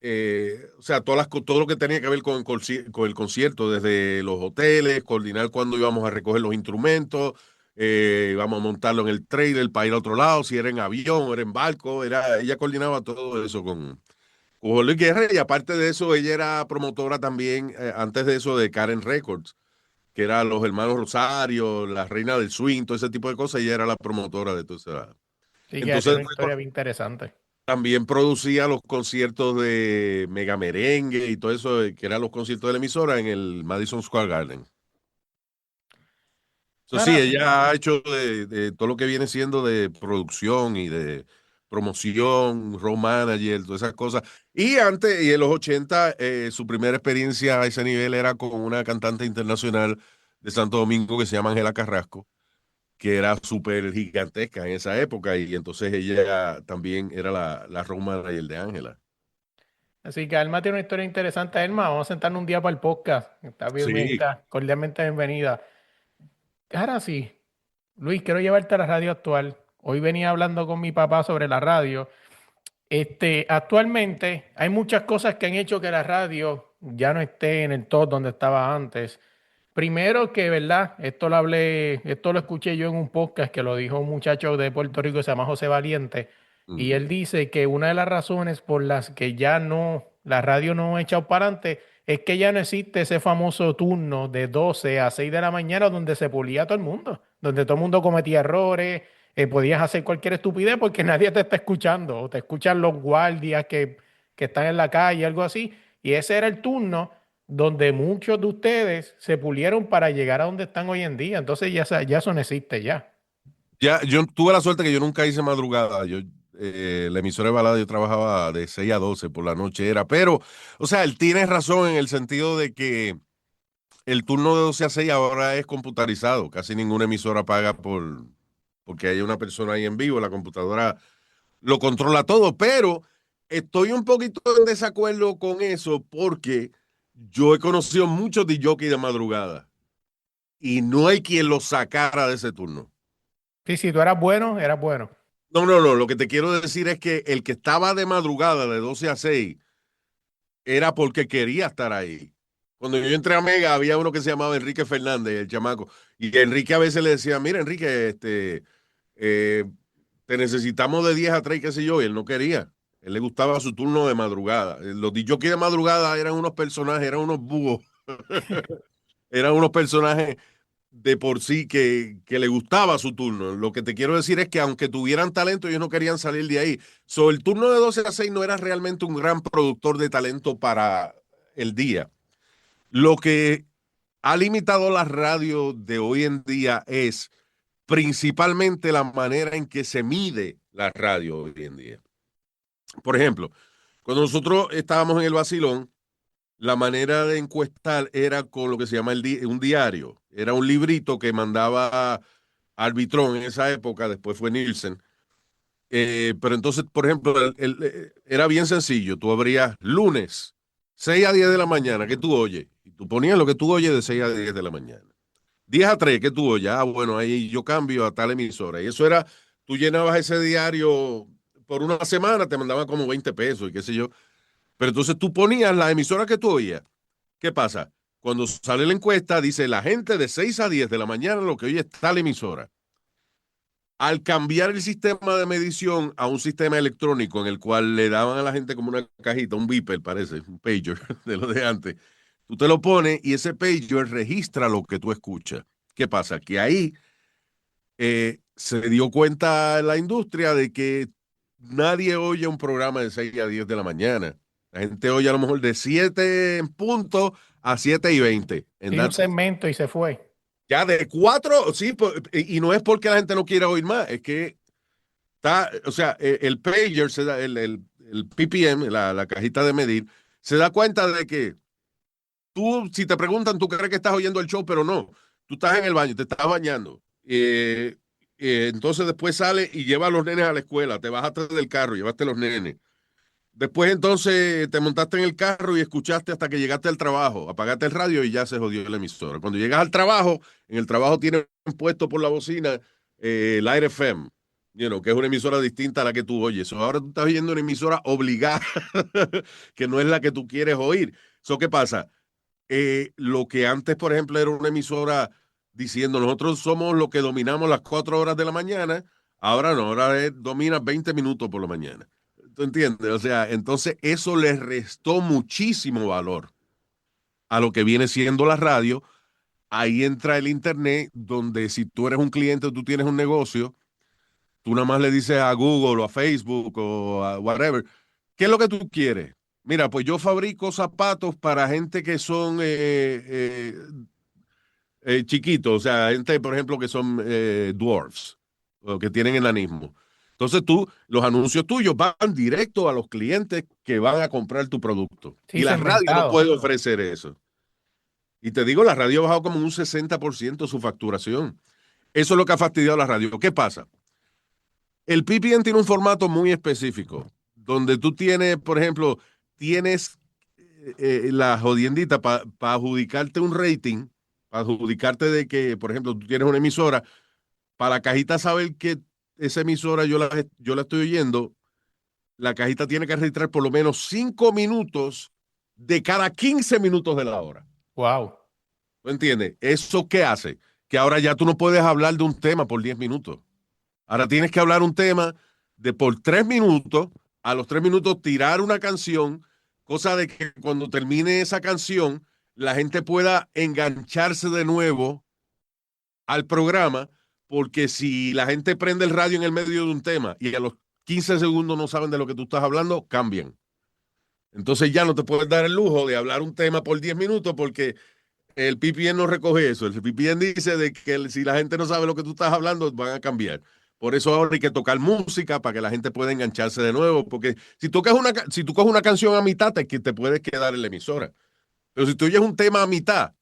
o sea, todo lo que tenía que ver con el concierto, desde los hoteles, coordinar cuándo íbamos a recoger los instrumentos, íbamos a montarlo en el trailer para ir a otro lado, si era en avión o era en barco, ella coordinaba todo eso con Juan Luis Guerra y aparte de eso, ella era promotora también, antes de eso, de Karen Records, que eran los hermanos Rosario, la reina del swing, todo ese tipo de cosas, ella era la promotora de todo eso. Sí, que Entonces, tiene una historia bien interesante. también producía los conciertos de Mega Merengue y todo eso, que eran los conciertos de la emisora en el Madison Square Garden. Eso sí, Ahora, ella ha hecho de todo lo que viene siendo de producción y de promoción, road manager, todas esas cosas. Y antes, y en los 80, su primera experiencia a ese nivel era con una cantante internacional de Santo Domingo que se llama Ángela Carrasco, que era súper gigantesca en esa época, y entonces ella también era la road manager de Ángela. así que Alma tiene una historia interesante. Alma, vamos a sentarnos un día para el podcast. Está bien, Sí, está cordialmente bienvenida. Ahora sí, Luis, quiero llevarte a la radio actual. Hoy venía hablando con mi papá sobre la radio. Actualmente hay muchas cosas que han hecho que la radio ya no esté en el top donde estaba antes. Primero que, ¿verdad? Esto lo escuché yo en un podcast que lo dijo un muchacho de Puerto Rico que se llama José Valiente, y ujú. él dice que una de las razones por las que ya no, la radio no ha echado para adelante es que ya no existe ese famoso turno de 12 a 6 de la mañana donde se pulía a todo el mundo, donde todo el mundo cometía errores, podías hacer cualquier estupidez porque nadie te está escuchando, o te escuchan los guardias que están en la calle, algo así, y ese era el turno donde muchos de ustedes se pulieron para llegar a donde están hoy en día. Entonces ya eso no existe ya. Ya, yo tuve la suerte que yo nunca hice madrugada. La emisora de balada yo trabajaba de 6 a 12 por la noche era, pero, o sea, él tiene razón en el sentido de que el turno de 12 a 6 ahora es computarizado. Casi ninguna emisora paga porque hay una persona ahí en vivo, la computadora lo controla todo, pero estoy un poquito en desacuerdo con eso porque yo he conocido muchos DJ de madrugada y no hay quien los sacara de ese turno. Sí, si tú eras bueno, eras bueno. No, no, no. Lo que te quiero decir es que el que estaba de madrugada de 12 a 6 era porque quería estar ahí. Cuando yo entré a Mega había uno que se llamaba Enrique Fernández, el chamaco. Y Enrique a veces le decía, mira, Enrique, eh, te necesitamos de 10 a 3, qué sé yo. Y él no quería. Él le gustaba su turno de madrugada. Los DJs de madrugada eran unos personajes, eran unos búhos. Eran unos personajes de por sí que le gustaba su turno. Lo que te quiero decir es que aunque tuvieran talento, ellos no querían salir de ahí. El turno de 12 a 6 no era realmente un gran productor de talento para el día. Lo que ha limitado la radio de hoy en día es principalmente la manera en que se mide la radio hoy en día. Por ejemplo, cuando nosotros estábamos en el Vacilón, la manera de encuestar era con lo que se llama un diario. Era un librito que mandaba Arbitrón en esa época, después fue Nielsen. Pero entonces, por ejemplo, era bien sencillo. Tú abrías lunes, 6 a 10 de la mañana, ¿qué tú oyes? Y tú ponías lo que tú oyes de 6 a 10 de la mañana. 10 a 3, ¿qué tú oyes? Ah, bueno, ahí yo cambio a tal emisora. Y eso era, tú llenabas ese diario por una semana te mandaban como 20 pesos y qué sé yo. Pero entonces tú ponías la emisora que tú oías. ¿Qué pasa? Cuando sale la encuesta, dice la gente de 6 a 10 de la mañana lo que oye es tal emisora. Al cambiar el sistema de medición a un sistema electrónico en el cual le daban a la gente como una cajita, un beeper, parece, un pager de lo de antes, tú te lo pones y ese pager registra lo que tú escuchas. ¿Qué pasa? Que ahí se dio cuenta la industria de que nadie oye un programa de 6 a 10 de la mañana. La gente oye a lo mejor de 7 en punto a 7:20. Hizo un segmento y se fue. Ya de 4, sí, y no es porque la gente no quiera oír más, es que está, o sea, el pager, se da, el PPM, la cajita de medir, se da cuenta de que tú, si te preguntan, tú crees que estás oyendo el show, pero no. Tú estás en el baño, te estás bañando. Entonces después sale y lleva a los nenes a la escuela, te bajaste del carro, llevaste a los nenes. Después entonces te montaste en el carro y escuchaste hasta que llegaste al trabajo, apagaste el radio y ya se jodió la emisora. Cuando llegas al trabajo, en el trabajo tienen puesto por la bocina Light FM, que es una emisora distinta a la que tú oyes. Ahora tú estás oyendo una emisora obligada, que no es la que tú quieres oír. ¿Qué pasa? Lo que antes, por ejemplo, era una emisora diciendo nosotros somos los que dominamos las 4 horas de la mañana, ahora no, ahora domina 20 minutos por la mañana. ¿Tú entiendes? O sea, entonces eso le restó muchísimo valor a lo que viene siendo la radio. Ahí entra el internet, donde si tú eres un cliente, tú tienes un negocio, tú nada más le dices a Google o a Facebook o a whatever, ¿qué es lo que tú quieres? Mira, pues yo fabrico zapatos para gente que son chiquitos, o sea, gente, por ejemplo, que son dwarfs o que tienen enanismo. Entonces los anuncios tuyos van directo a los clientes que van a comprar tu producto. Sí, y la radio no segmentado. puede ofrecer eso. Y te digo, la radio ha bajado como un 60% su facturación. Eso es lo que ha fastidiado a la radio. ¿Qué pasa? El PPN tiene un formato muy específico, donde tú tienes, por ejemplo, tienes la jodiendita para adjudicarte un rating, para adjudicarte de que, por ejemplo, tú tienes una emisora, para la cajita saber que esa emisora yo la estoy oyendo, la cajita tiene que registrar por lo menos 5 minutos de cada 15 minutos de la hora. Wow. ¿Tú entiendes? ¿Eso qué hace? Que ahora ya tú no puedes hablar de un tema por 10 minutos. Ahora tienes que hablar un tema de por 3 minutos, a los 3 minutos tirar una canción, cosa de que cuando termine esa canción, la gente pueda engancharse de nuevo al programa, porque si la gente prende el radio en el medio de un tema y a los 15 segundos no saben de lo que tú estás hablando, cambian. Entonces ya no te puedes dar el lujo de hablar un tema por 10 minutos porque el PPN no recoge eso. El PPN dice de que si la gente no sabe lo que tú estás hablando, van a cambiar. Por eso ahora hay que tocar música para que la gente pueda engancharse de nuevo. Porque si tú coges una canción a mitad, te puedes quedar en la emisora. Pero si tú oyes un tema a mitad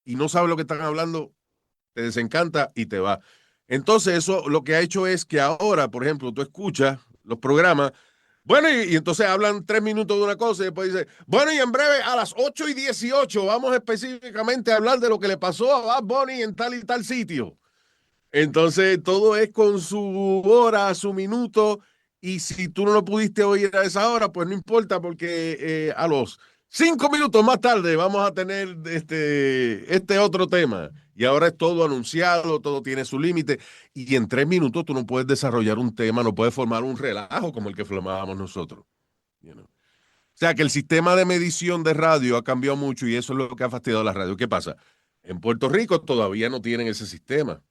y no sabes lo que están hablando, te desencanta y te va. Entonces eso lo que ha hecho es que ahora, por ejemplo, tú escuchas los programas, bueno, y entonces hablan 3 minutos de una cosa y después dice, bueno, y en breve a las 8:18 vamos específicamente a hablar de lo que le pasó a Bad Bunny en tal y tal sitio. Entonces todo es con su hora, su minuto, y si tú no lo pudiste oír a esa hora, pues no importa porque a los 5 minutos más tarde vamos a tener este otro tema. Y ahora es todo anunciado, todo tiene su límite. Y en 3 minutos tú no puedes desarrollar un tema, no puedes formar un relajo como el que formábamos nosotros. O sea que el sistema de medición de radio ha cambiado mucho y eso es lo que ha fastidiado la radio. ¿Qué pasa? En Puerto Rico todavía no tienen ese sistema.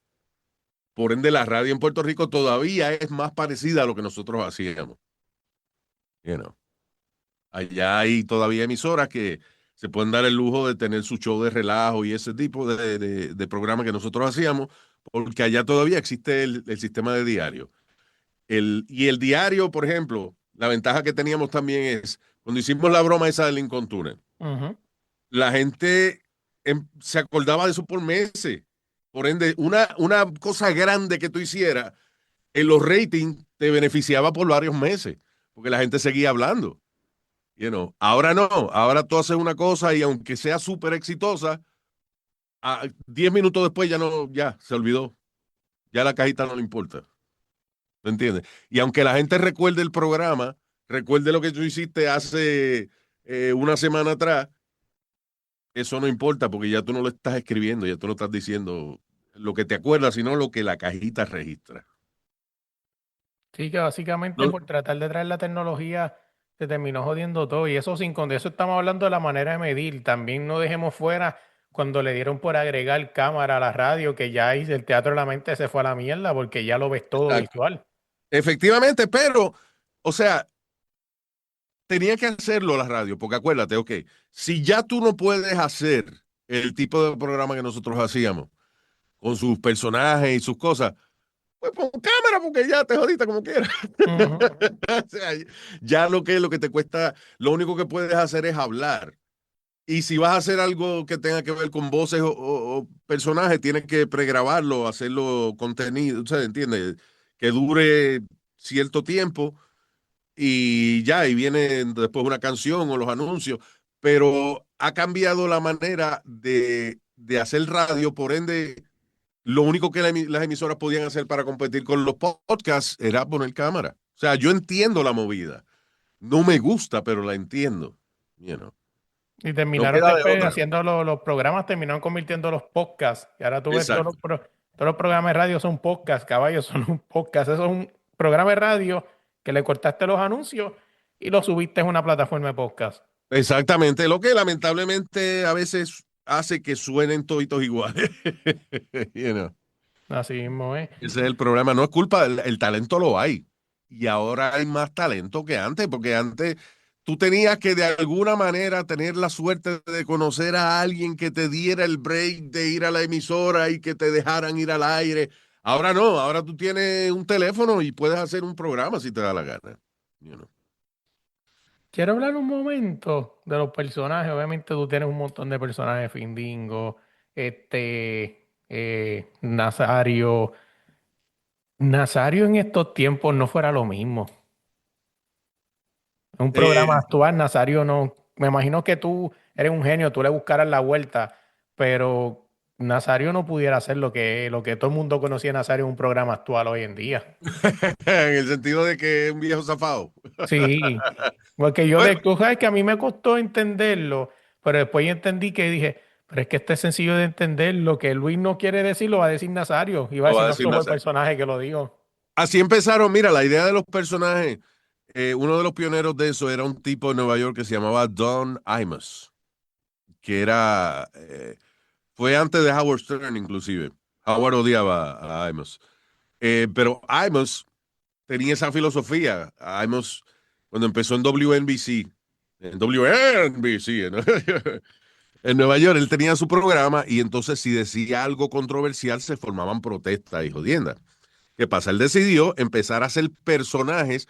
Por ende, la radio en Puerto Rico todavía es más parecida a lo que nosotros hacíamos. Allá hay todavía emisoras que se pueden dar el lujo de tener su show de relajo y ese tipo de programa que nosotros hacíamos, porque allá todavía existe el sistema de diario. Y el diario, por ejemplo, la ventaja que teníamos también es, cuando hicimos la broma esa del Lincoln Tunnel, la gente se acordaba de eso por meses. Por ende, una cosa grande que tú hicieras, en los ratings te beneficiaba por varios meses, porque la gente seguía hablando. Ahora no, ahora tú haces una cosa y aunque sea súper exitosa, 10 minutos después ya se olvidó. Ya la cajita no le importa. ¿Me entiendes? Y aunque la gente recuerde el programa, recuerde lo que tú hiciste hace una semana atrás, eso no importa porque ya tú no lo estás escribiendo, ya tú no estás diciendo lo que te acuerdas, sino lo que la cajita registra. Sí, que básicamente ¿No? por tratar de traer la tecnología se terminó jodiendo todo. Y eso sin con eso estamos hablando de la manera de medir. También no dejemos fuera cuando le dieron por agregar cámara a la radio, que ya ahí el teatro de la mente se fue a la mierda porque ya lo ves todo Exacto. visual. Efectivamente, pero, o sea, tenía que hacerlo la radio, porque acuérdate, ok, si ya tú no puedes hacer el tipo de programa que nosotros hacíamos, con sus personajes y sus cosas, pues pon cámara porque ya te jodiste como quieras. Ujú. O sea, ya lo que te cuesta, lo único que puedes hacer es hablar. Y si vas a hacer algo que tenga que ver con voces o personajes, tienes que pregrabarlo, hacerlo contenido, o sea, ¿entiendes? Que dure cierto tiempo y ya, y viene después una canción o los anuncios, pero ha cambiado la manera de hacer radio, por ende, lo único que las emisoras podían hacer para competir con los podcasts era poner cámara. O sea, yo entiendo la movida. No me gusta, pero la entiendo. You know. Y No terminaron queda de después otra. haciendo los programas, terminaron convirtiendo los podcasts. Y ahora tú ves Exacto. todos los programas de radio son podcasts, caballos, son un podcast. Eso es un programa de radio que le cortaste los anuncios y lo subiste en una plataforma de podcast. Exactamente. Lo que lamentablemente a veces hace que suenen toditos iguales. You know. Así mismo, ¿eh? Ese es el problema. No es culpa, el talento lo hay. Y ahora hay más talento que antes, porque antes tú tenías que de alguna manera tener la suerte de conocer a alguien que te diera el break de ir a la emisora y que te dejaran ir al aire. Ahora no, ahora tú tienes un teléfono y puedes hacer un programa si te da la gana. You know. Quiero hablar un momento de los personajes. Obviamente tú tienes un montón de personajes, Findingo, Nazario. Nazario en estos tiempos no fuera lo mismo. En un programa Eh, actual, Nazario no. Me imagino que tú eres un genio, tú le buscaras la vuelta, pero Nazario no pudiera hacer lo que todo el mundo conocía a Nazario en un programa actual hoy en día. en el sentido de que es un viejo zafado. Sí, porque Bueno, tú sabes que a mí me costó entenderlo, pero después yo entendí que dije, pero es que este es sencillo de entender, lo que Luis no quiere decir lo va a decir Nazario, y va a lo decir, va a no, decir eso fue el Nazario. personaje que lo dijo. Así empezaron, mira, la idea de los personajes, uno de los pioneros de eso era un tipo de Nueva York que se llamaba Don Imus, que fue antes de Howard Stern inclusive. Howard odiaba a Imus. Pero Imus tenía esa filosofía. Imus, cuando empezó en WNBC, en Nueva York, él tenía su programa y entonces si decía algo controversial se formaban protestas y jodiendas. ¿Qué pasa? Él decidió empezar a hacer personajes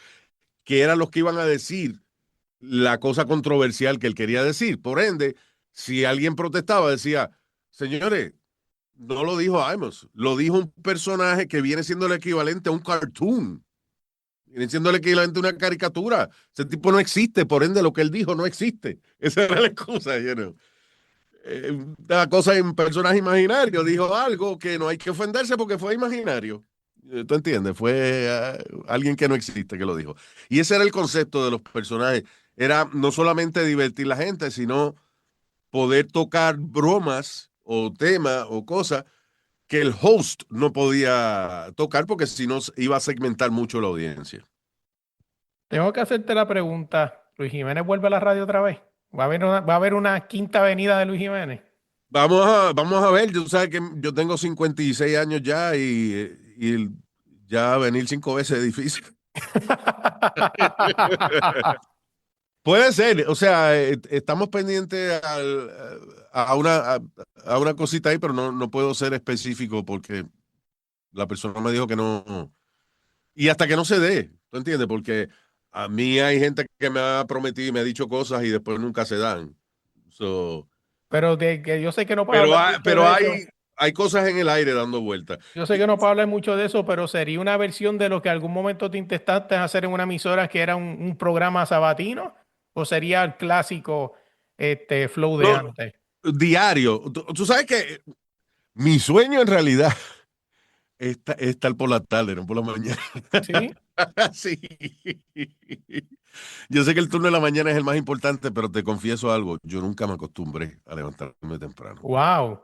que eran los que iban a decir la cosa controversial que él quería decir. Por ende, si alguien protestaba, decía, señores, no lo dijo Amos, lo dijo un personaje que viene siendo el equivalente a un cartoon, viene siendo el equivalente a una caricatura. Ese tipo no existe, por ende, lo que él dijo no existe. Esa era la excusa, you know. Una cosa en personaje imaginario, dijo algo que no hay que ofenderse porque fue imaginario. ¿Tú entiendes? Fue alguien que no existe que lo dijo. Y ese era el concepto de los personajes. Era no solamente divertir la gente, sino poder tocar bromas o temas o cosas que el host no podía tocar porque si no iba a segmentar mucho la audiencia. Tengo que hacerte la pregunta, ¿Luis Jiménez vuelve a la radio otra vez? Va a haber una quinta avenida de Luis Jiménez? Vamos a ver, tú sabes que yo tengo 56 años ya y ya venir 5 veces es difícil. Puede ser, o sea, estamos pendientes a una cosita ahí, pero no puedo ser específico porque la persona me dijo que no. Y hasta que no se dé, ¿tú entiendes? Porque a mí hay gente que me ha prometido y me ha dicho cosas y después nunca se dan. So, Pero que yo sé que no puedes hablar mucho pero de eso. hay cosas en el aire dando vueltas. Yo sé que no puedo hablar mucho de eso, pero sería una versión de lo que algún momento te intentaste hacer en una emisora que era un programa sabatino, o sería el clásico flow de No, antes. diario. Tú sabes que mi sueño en realidad es estar por la tarde, no por la mañana. ¿Sí? Sí. Yo sé que el turno de la mañana es el más importante, pero te confieso algo, yo nunca me acostumbré a levantarme temprano. Wow.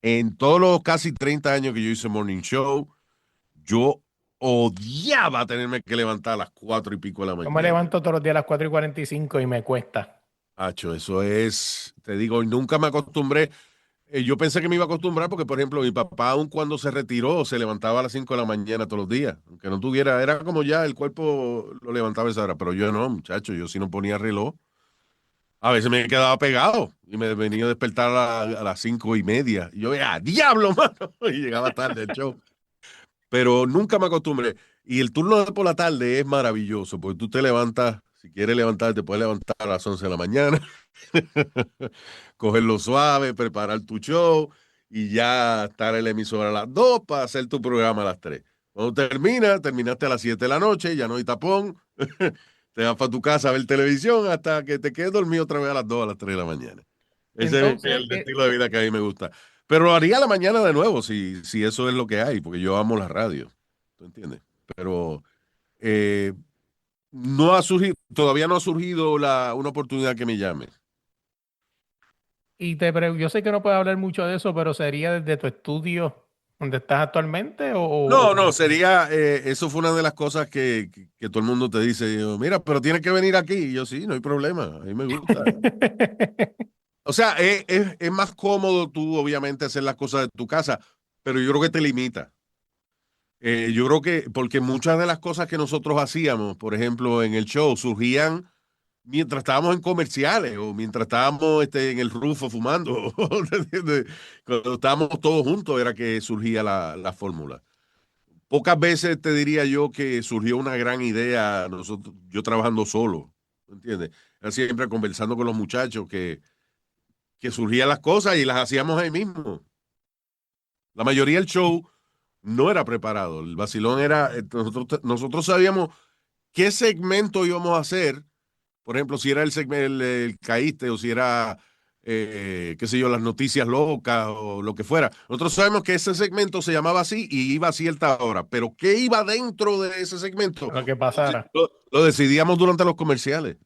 En todos los casi 30 años que yo hice Morning Show, yo odiaba tenerme que levantar a las 4 y pico de la Yo me mañana. levanto todos los días a las 4:45 y me cuesta. Hacho, eso es, te digo, nunca me acostumbré. Yo pensé que me iba a acostumbrar porque, por ejemplo, mi papá, aun cuando se retiró, se levantaba a las 5 de la mañana todos los días. Aunque no tuviera, era como ya el cuerpo lo levantaba a esa hora, pero yo no, muchacho, yo si no ponía reloj, a veces me quedaba pegado y me venía a despertar a las 5:30. Y yo, ¡ah, diablo, mano! Y llegaba tarde el show. Pero nunca me acostumbré. Y el turno de por la tarde es maravilloso, porque tú te levantas, si quieres levantar, te puedes levantar a las 11 de la mañana, cogerlo suave, preparar tu show y ya estar en la emisora a las 2 para hacer tu programa a las 3. Cuando terminaste a las 7 de la noche, ya no hay tapón, te vas para tu casa a ver televisión hasta que te quedes dormido otra vez a las 2 a las 3 de la mañana. Ese es Entonces, el estilo de vida que a mí me gusta. Pero lo haría a la mañana de nuevo, si eso es lo que hay, porque yo amo la radio. ¿Tú entiendes? Pero eh, no ha surgido, todavía no ha surgido una oportunidad que me llame. yo sé que no puedes hablar mucho de eso, pero ¿sería desde tu estudio donde estás actualmente No, no, sería, eso fue una de las cosas que todo el mundo te dice, yo, mira, pero tienes que venir aquí. Y yo, sí, no hay problema, a mí me gusta. O sea, es más cómodo tú, obviamente, hacer las cosas de tu casa, pero yo creo que te limita. Yo creo que, porque muchas de las cosas que nosotros hacíamos, por ejemplo, en el show, surgían mientras estábamos en comerciales o mientras estábamos en el rufo fumando. Cuando estábamos todos juntos era que surgía la fórmula. Pocas veces te diría yo que surgió una gran idea, yo trabajando solo, ¿entiendes? Era siempre conversando con los muchachos que surgían las cosas y las hacíamos ahí mismo. La mayoría del show no era preparado. El vacilón era, nosotros sabíamos qué segmento íbamos a hacer. Por ejemplo, si era el segmento, el caíste, o si era, qué sé yo, las noticias locas o lo que fuera. Nosotros sabemos que ese segmento se llamaba así y iba a cierta hora, pero qué iba dentro de ese segmento, lo que pasara. lo decidíamos durante los comerciales.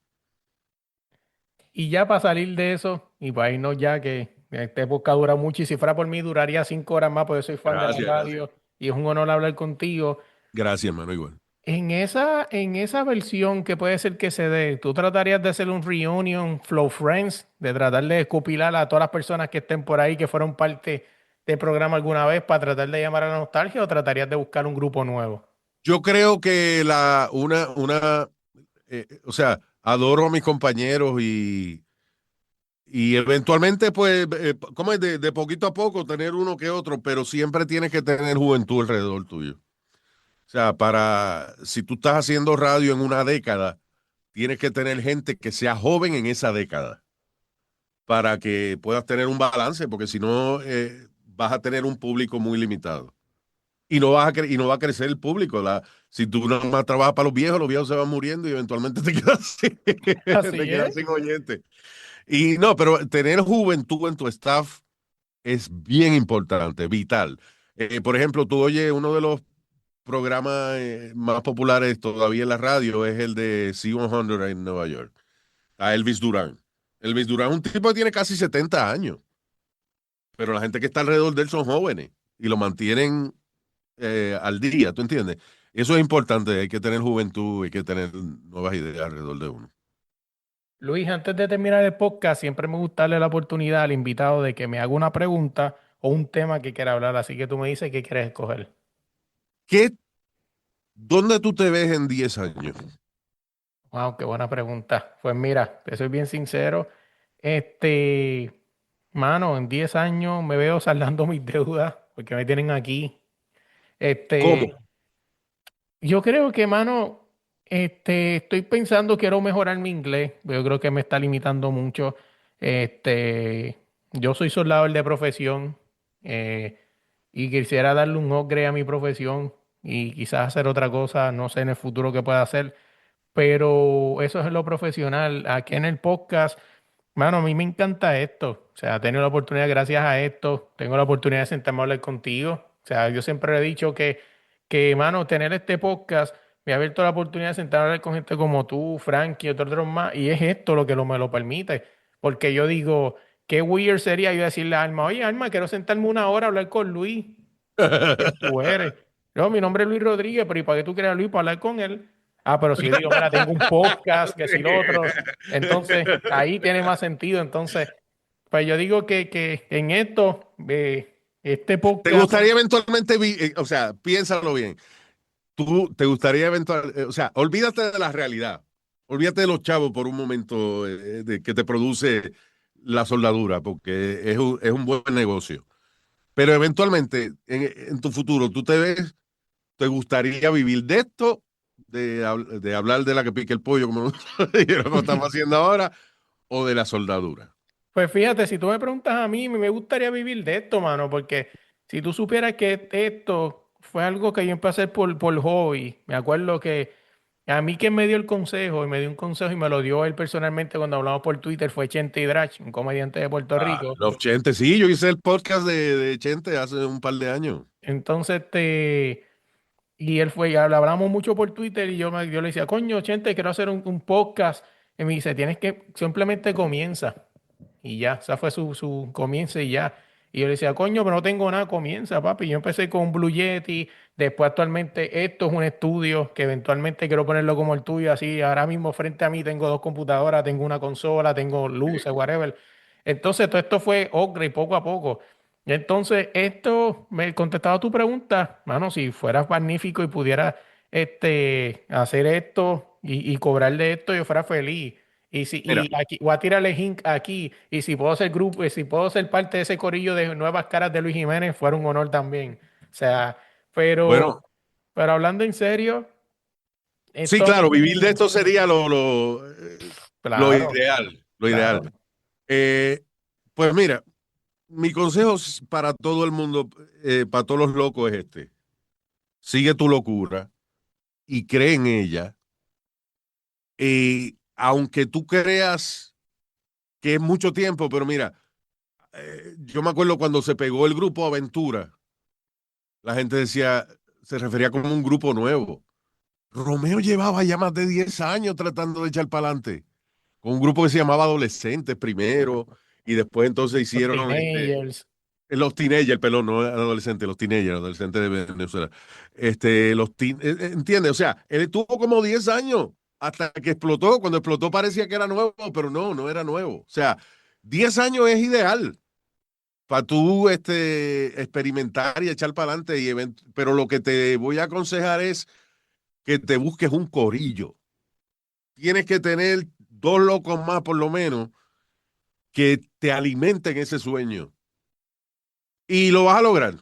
Y ya para salir de eso y para irnos ya, que esta época dura mucho y si fuera por mí duraría 5 horas más, porque soy fan de la Gracias, gracias. radio y es un honor hablar contigo. Gracias, hermano, igual. En esa versión que puede ser que se dé, ¿tú tratarías de hacer un reunion Flow Friends, de tratar de escopilar a todas las personas que estén por ahí, que fueron parte del programa alguna vez, para tratar de llamar a la nostalgia, o tratarías de buscar un grupo nuevo? Yo creo que o sea, adoro a mis compañeros y eventualmente, pues, ¿cómo es? De poquito a poco tener uno que otro, pero siempre tienes que tener juventud alrededor tuyo. O sea, si tú estás haciendo radio en una década, tienes que tener gente que sea joven en esa década para que puedas tener un balance, porque si no, vas a tener un público muy limitado. Y no va a crecer el público. Si tú nada más trabajas para los viejos se van muriendo y eventualmente te Así quedas es. sin oyentes. Y no, pero tener juventud en tu staff es bien importante, vital. Por ejemplo, tú oyes uno de los programas más populares todavía en la radio es el de C100 en Nueva York, a Elvis Duran. Elvis Duran es un tipo que tiene casi 70 años, pero la gente que está alrededor de él son jóvenes y lo mantienen al día, ¿tú entiendes? Eso es importante, hay que tener juventud, hay que tener nuevas ideas alrededor de uno. Luis, antes de terminar el podcast, siempre me gusta darle la oportunidad al invitado de que me haga una pregunta o un tema que quiera hablar, así que tú me dices qué quieres escoger. ¿Qué, ¿Dónde tú te ves en 10 años? Wow, qué buena pregunta. Pues mira, te soy bien sincero. Este, mano, en 10 años me veo saldando mis deudas porque me tienen aquí. ¿Cómo? Este, yo creo que, mano, estoy pensando, quiero mejorar mi inglés. Yo creo que me está limitando mucho. Yo soy soldador de profesión eh, y quisiera darle un upgrade a mi profesión y quizás hacer otra cosa, no sé en el futuro qué pueda hacer, pero eso es en lo profesional. Aquí en el podcast, mano, a mí me encanta esto. O sea, tengo la oportunidad, gracias a esto, tengo la oportunidad de sentarme a hablar contigo. O sea, yo siempre he dicho mano, tener este podcast me ha abierto la oportunidad de sentar a hablar con gente como tú, Frank y otros más, y es esto lo que me lo permite. Porque yo digo, qué weird sería yo decirle a Alma, oye, Alma, quiero sentarme una hora a hablar con Luis. ¿Quién tú eres? No, mi nombre es Luis Rodríguez, pero ¿y para qué tú quieres a Luis para hablar con él? Ah, pero si yo digo, mira, tengo un podcast, que si lo otro, entonces ahí tiene más sentido. Entonces, pues yo digo que en esto, este ¿Te podcast, gustaría eventualmente, o sea, piénsalo bien, tú te gustaría eventualmente, o sea, olvídate de la realidad, olvídate de los chavos por un momento de que te produce la soldadura, porque es un buen negocio. Pero eventualmente, en tu futuro, tú te ves, te gustaría vivir de esto, de hablar de la que pique el pollo, como nosotros estamos haciendo ahora, o de la soldadura. pues fíjate, si tú me preguntas a mí, me gustaría vivir de esto, mano, porque si tú supieras que esto fue algo que yo empecé a hacer por hobby, me acuerdo que a mí quien me dio el consejo, y me dio un consejo y me lo dio él personalmente cuando hablamos por Twitter, fue Chente Hidrach, un comediante de Puerto Ah, Rico. los Chente, sí, yo hice el podcast de Chente hace un par de años. Entonces, y él fue, y hablamos mucho por Twitter y yo le decía, coño, Chente, quiero hacer un podcast. Y me dice, tienes que, simplemente comienza. Y ya, esa fue su comienzo y ya. Y yo le decía, coño, pero no tengo nada, comienza, papi. Yo empecé con Blue Yeti, después actualmente esto es un estudio que eventualmente quiero ponerlo como el tuyo, así ahora mismo frente a mí tengo dos computadoras, tengo una consola, tengo luces, whatever. Entonces todo esto fue ocre y poco a poco. Y entonces esto, me contestaba tu pregunta, mano, si fueras magnífico y pudiera hacer esto y cobrar de esto, yo fuera feliz. Mira, Y aquí voy a tirarle link aquí. Y si puedo ser grupo, y si puedo ser parte de ese corillo de nuevas caras de Luis Jiménez, fuera un honor también. O sea, pero, bueno, pero hablando en serio, sí, esto, claro, vivir de esto sería lo claro, ideal, lo claro. ideal. Eh, pues mira, mi consejo para todo el mundo, para todos los locos es este. Sigue tu locura y cree en ella. Aunque tú creas que es mucho tiempo, pero mira, yo me acuerdo cuando se pegó el grupo Aventura, la gente decía, se refería como un grupo nuevo. Romeo llevaba ya más de 10 años tratando de echar para adelante, con un grupo que se llamaba Adolescentes primero, y después entonces Los hicieron teenagers. los teenagers, perdón, no adolescentes, los teenagers, adolescentes de Venezuela. ¿Entiendes? O sea, él estuvo como 10 años hasta que explotó. Cuando explotó parecía que era nuevo, pero no, no era nuevo. O sea, 10 años es ideal para tú experimentar y echar para adelante. Pero lo que te voy a aconsejar es que te busques un corillo. Tienes que tener dos locos más, por lo menos, que te alimenten ese sueño. Y lo vas a lograr.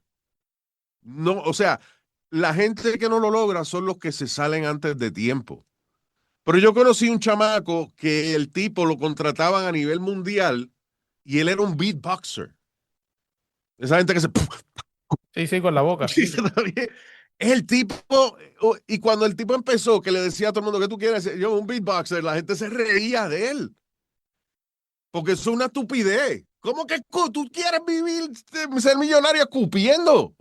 No, o sea, la gente que no lo logra son los que se salen antes de tiempo. Pero yo conocí un chamaco que el tipo lo contrataban a nivel mundial y él era un beatboxer. Esa gente que se... Sí, sí, con la boca. Es el tipo, y cuando el tipo empezó, que le decía a todo el mundo que tú quieres, yo un beatboxer, la gente se reía de él, porque eso es una estupidez. ¿Cómo que tú quieres vivir, ser millonario escupiendo?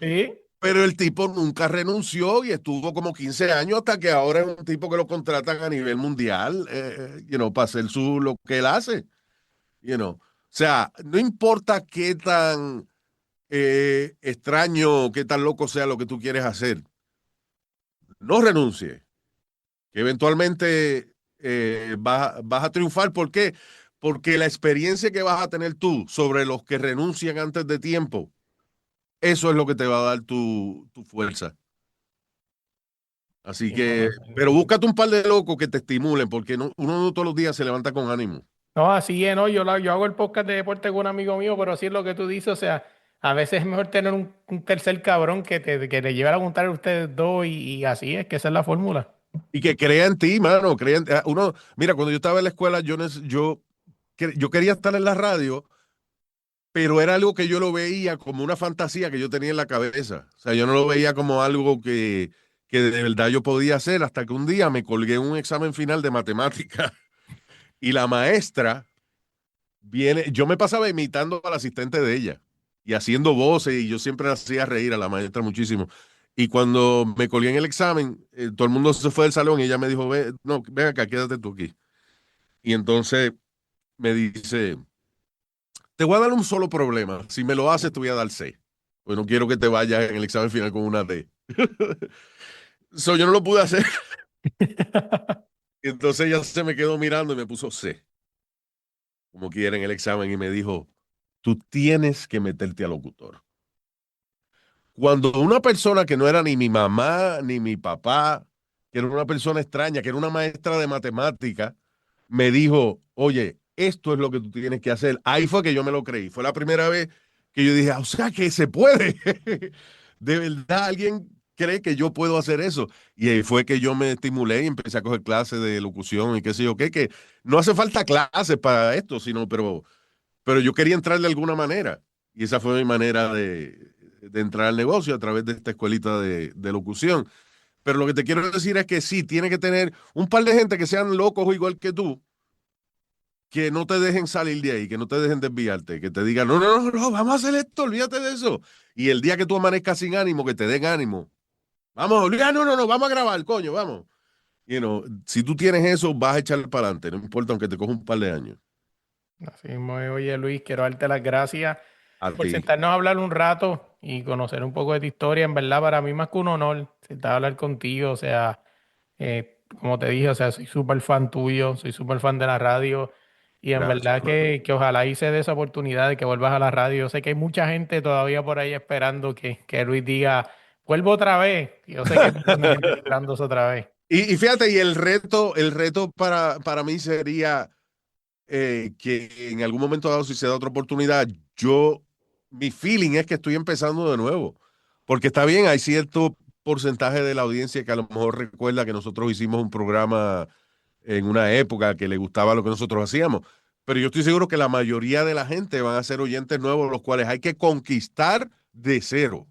Sí. Pero el tipo nunca renunció y estuvo como 15 años hasta que ahora es un tipo que lo contratan a nivel mundial, para hacer lo que él hace, O sea, no importa qué tan extraño, qué tan loco sea lo que tú quieres hacer, no renuncie, que eventualmente vas a triunfar. ¿Por qué? Porque la experiencia que vas a tener tú sobre los que renuncian antes de tiempo, eso es lo que te va a dar tu fuerza. Así Sí, mano. que, pero búscate un par de locos que te estimulen, porque uno no todos los días se levanta con ánimo. No, así es, ¿no? Yo hago el podcast de deporte con un amigo mío, pero así es lo que tú dices, o sea, a veces es mejor tener un tercer cabrón que te lleve a juntar a ustedes dos y así es, que esa es la fórmula. Y que crea en ti, mano, mira, cuando yo estaba en la escuela, yo quería estar en la radio, pero era algo que yo lo veía como una fantasía que yo tenía en la cabeza. O sea, yo no lo veía como algo que de verdad yo podía hacer hasta que un día me colgué en un examen final de matemática y la maestra yo me pasaba imitando al asistente de ella. y haciendo voces, y yo siempre hacía reír a la maestra muchísimo. Y cuando me colgué en el examen, todo el mundo se fue del salón y ella me dijo, no, ven acá, quédate tú aquí. Y entonces me dice, te voy a dar un solo problema. Si me lo haces, te voy a dar C. Pues no quiero que te vayas en el examen final con una D. Yo no lo pude hacer. Entonces ella se me quedó mirando y me puso C, como quiera en el examen, y me dijo, tú tienes que meterte a locutor. Cuando una persona que no era ni mi mamá ni mi papá, que era una persona extraña, que era una maestra de matemática, me dijo, oye, esto es lo que tú tienes que hacer. Ahí fue que yo me lo creí. Fue la primera vez que yo dije, o sea, que se puede. De verdad, alguien cree que yo puedo hacer eso. Y ahí fue que yo me estimulé y empecé a coger clases de locución y qué sé yo qué, que no hace falta clases para esto, pero yo quería entrar de alguna manera. Y esa fue mi manera de entrar al negocio a través de esta escuelita de locución. Pero lo que te quiero decir es que sí, tiene que tener un par de gente que sean locos o igual que tú, que no te dejen salir de ahí, que no te dejen desviarte, que te digan, no, no, no, no, vamos a hacer esto, olvídate de eso. Y el día que tú amanezcas sin ánimo, que te den ánimo. Vamos, no, no, no, vamos a grabar, coño, vamos. Si tú tienes eso, vas a echarle para adelante, no importa aunque te coja un par de años. Así mismo es. Oye, Luis, quiero darte las gracias A por ti. sentarnos a hablar un rato y conocer un poco de tu historia. En verdad, para mí más que un honor sentar a hablar contigo. O sea, como te dije, o sea, soy súper fan tuyo, soy súper fan de la radio. Y en Gracias, verdad hermano. que ojalá hice de esa oportunidad de que vuelvas a la radio. Yo sé que hay mucha gente todavía por ahí esperando que Luis diga, vuelvo otra vez. Yo sé que hay mucha gente esperando eso otra vez. Y fíjate, y el reto para mí sería que en algún momento dado, si se da otra oportunidad, mi feeling es que estoy empezando de nuevo. Porque está bien, hay cierto porcentaje de la audiencia que a lo mejor recuerda que nosotros hicimos un programa en una época que le gustaba lo que nosotros hacíamos. Pero yo estoy seguro que la mayoría de la gente van a ser oyentes nuevos, los cuales hay que conquistar de cero.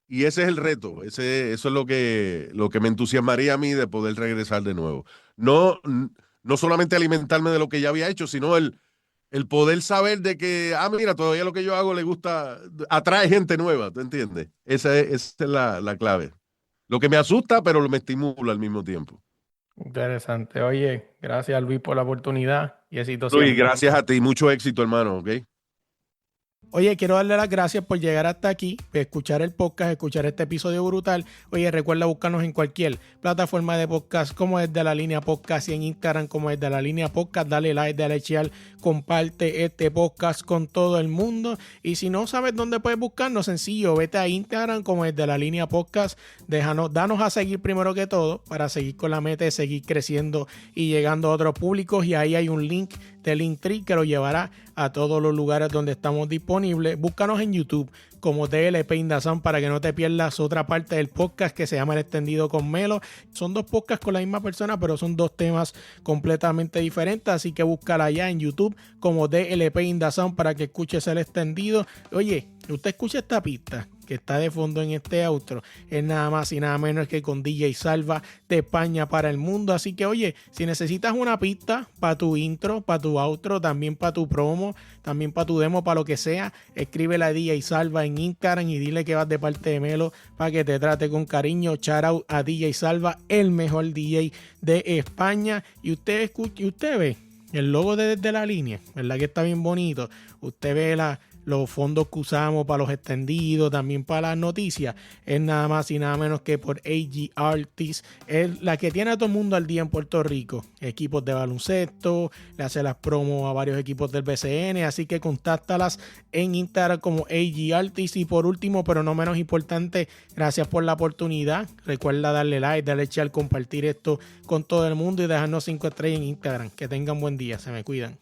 Y ese es el reto, eso es lo que me entusiasmaría a mí de poder regresar de nuevo. No solamente alimentarme de lo que ya había hecho, sino el poder saber de que, mira, todavía lo que yo hago le gusta, atrae gente nueva, ¿tú entiendes? Esa es la clave. Lo que me asusta, pero me estimula al mismo tiempo. Interesante. Oye, gracias Luis por la oportunidad y éxito Luis, siempre. gracias a ti, mucho éxito, hermano, ¿ok? Oye, quiero darle las gracias por llegar hasta aquí, por escuchar el podcast, escuchar este episodio brutal. Oye, recuerda buscarnos en cualquier plataforma de podcast como es de la línea podcast y en Instagram como es de la línea podcast. Dale like, dale share, comparte este podcast con todo el mundo. Y si no sabes dónde puedes buscarnos, sencillo, vete a Instagram como es de la línea podcast. Danos a seguir primero que todo para seguir con la meta de seguir creciendo y llegando a otros públicos. Y ahí hay un link de Linktree que lo llevará a todos los lugares donde estamos disponibles. Búscanos en YouTube como TLP Indazán para que no te pierdas otra parte del podcast que se llama El Extendido con Melo. Son dos podcasts con la misma persona, pero son dos temas completamente diferentes, así que búscala allá en YouTube como TLP Indazán para que escuches El Extendido. Oye, usted escucha esta pista que está de fondo en este outro, es nada más y nada menos que con DJ Salva de España para el mundo. Así que oye, si necesitas una pista para tu intro, para tu outro, también para tu promo, también para tu demo, para lo que sea, escríbele a DJ Salva en Instagram y dile que vas de parte de Melo para que te trate con cariño. Shout out a DJ Salva, el mejor DJ de España. Y usted escucha, y usted ve el logo de Desde la Línea, ¿verdad que está bien bonito? Usted ve los fondos que usamos para los extendidos, también para las noticias, es nada más y nada menos que por AG Artists, es la que tiene a todo el mundo al día en Puerto Rico. Equipos de baloncesto, le hace las promos a varios equipos del BCN, así que contáctalas en Instagram como AG Artists. Y por último, pero no menos importante, gracias por la oportunidad. Recuerda darle like, darle share, compartir esto con todo el mundo y dejarnos 5 estrellas en Instagram. Que tengan buen día, se me cuidan.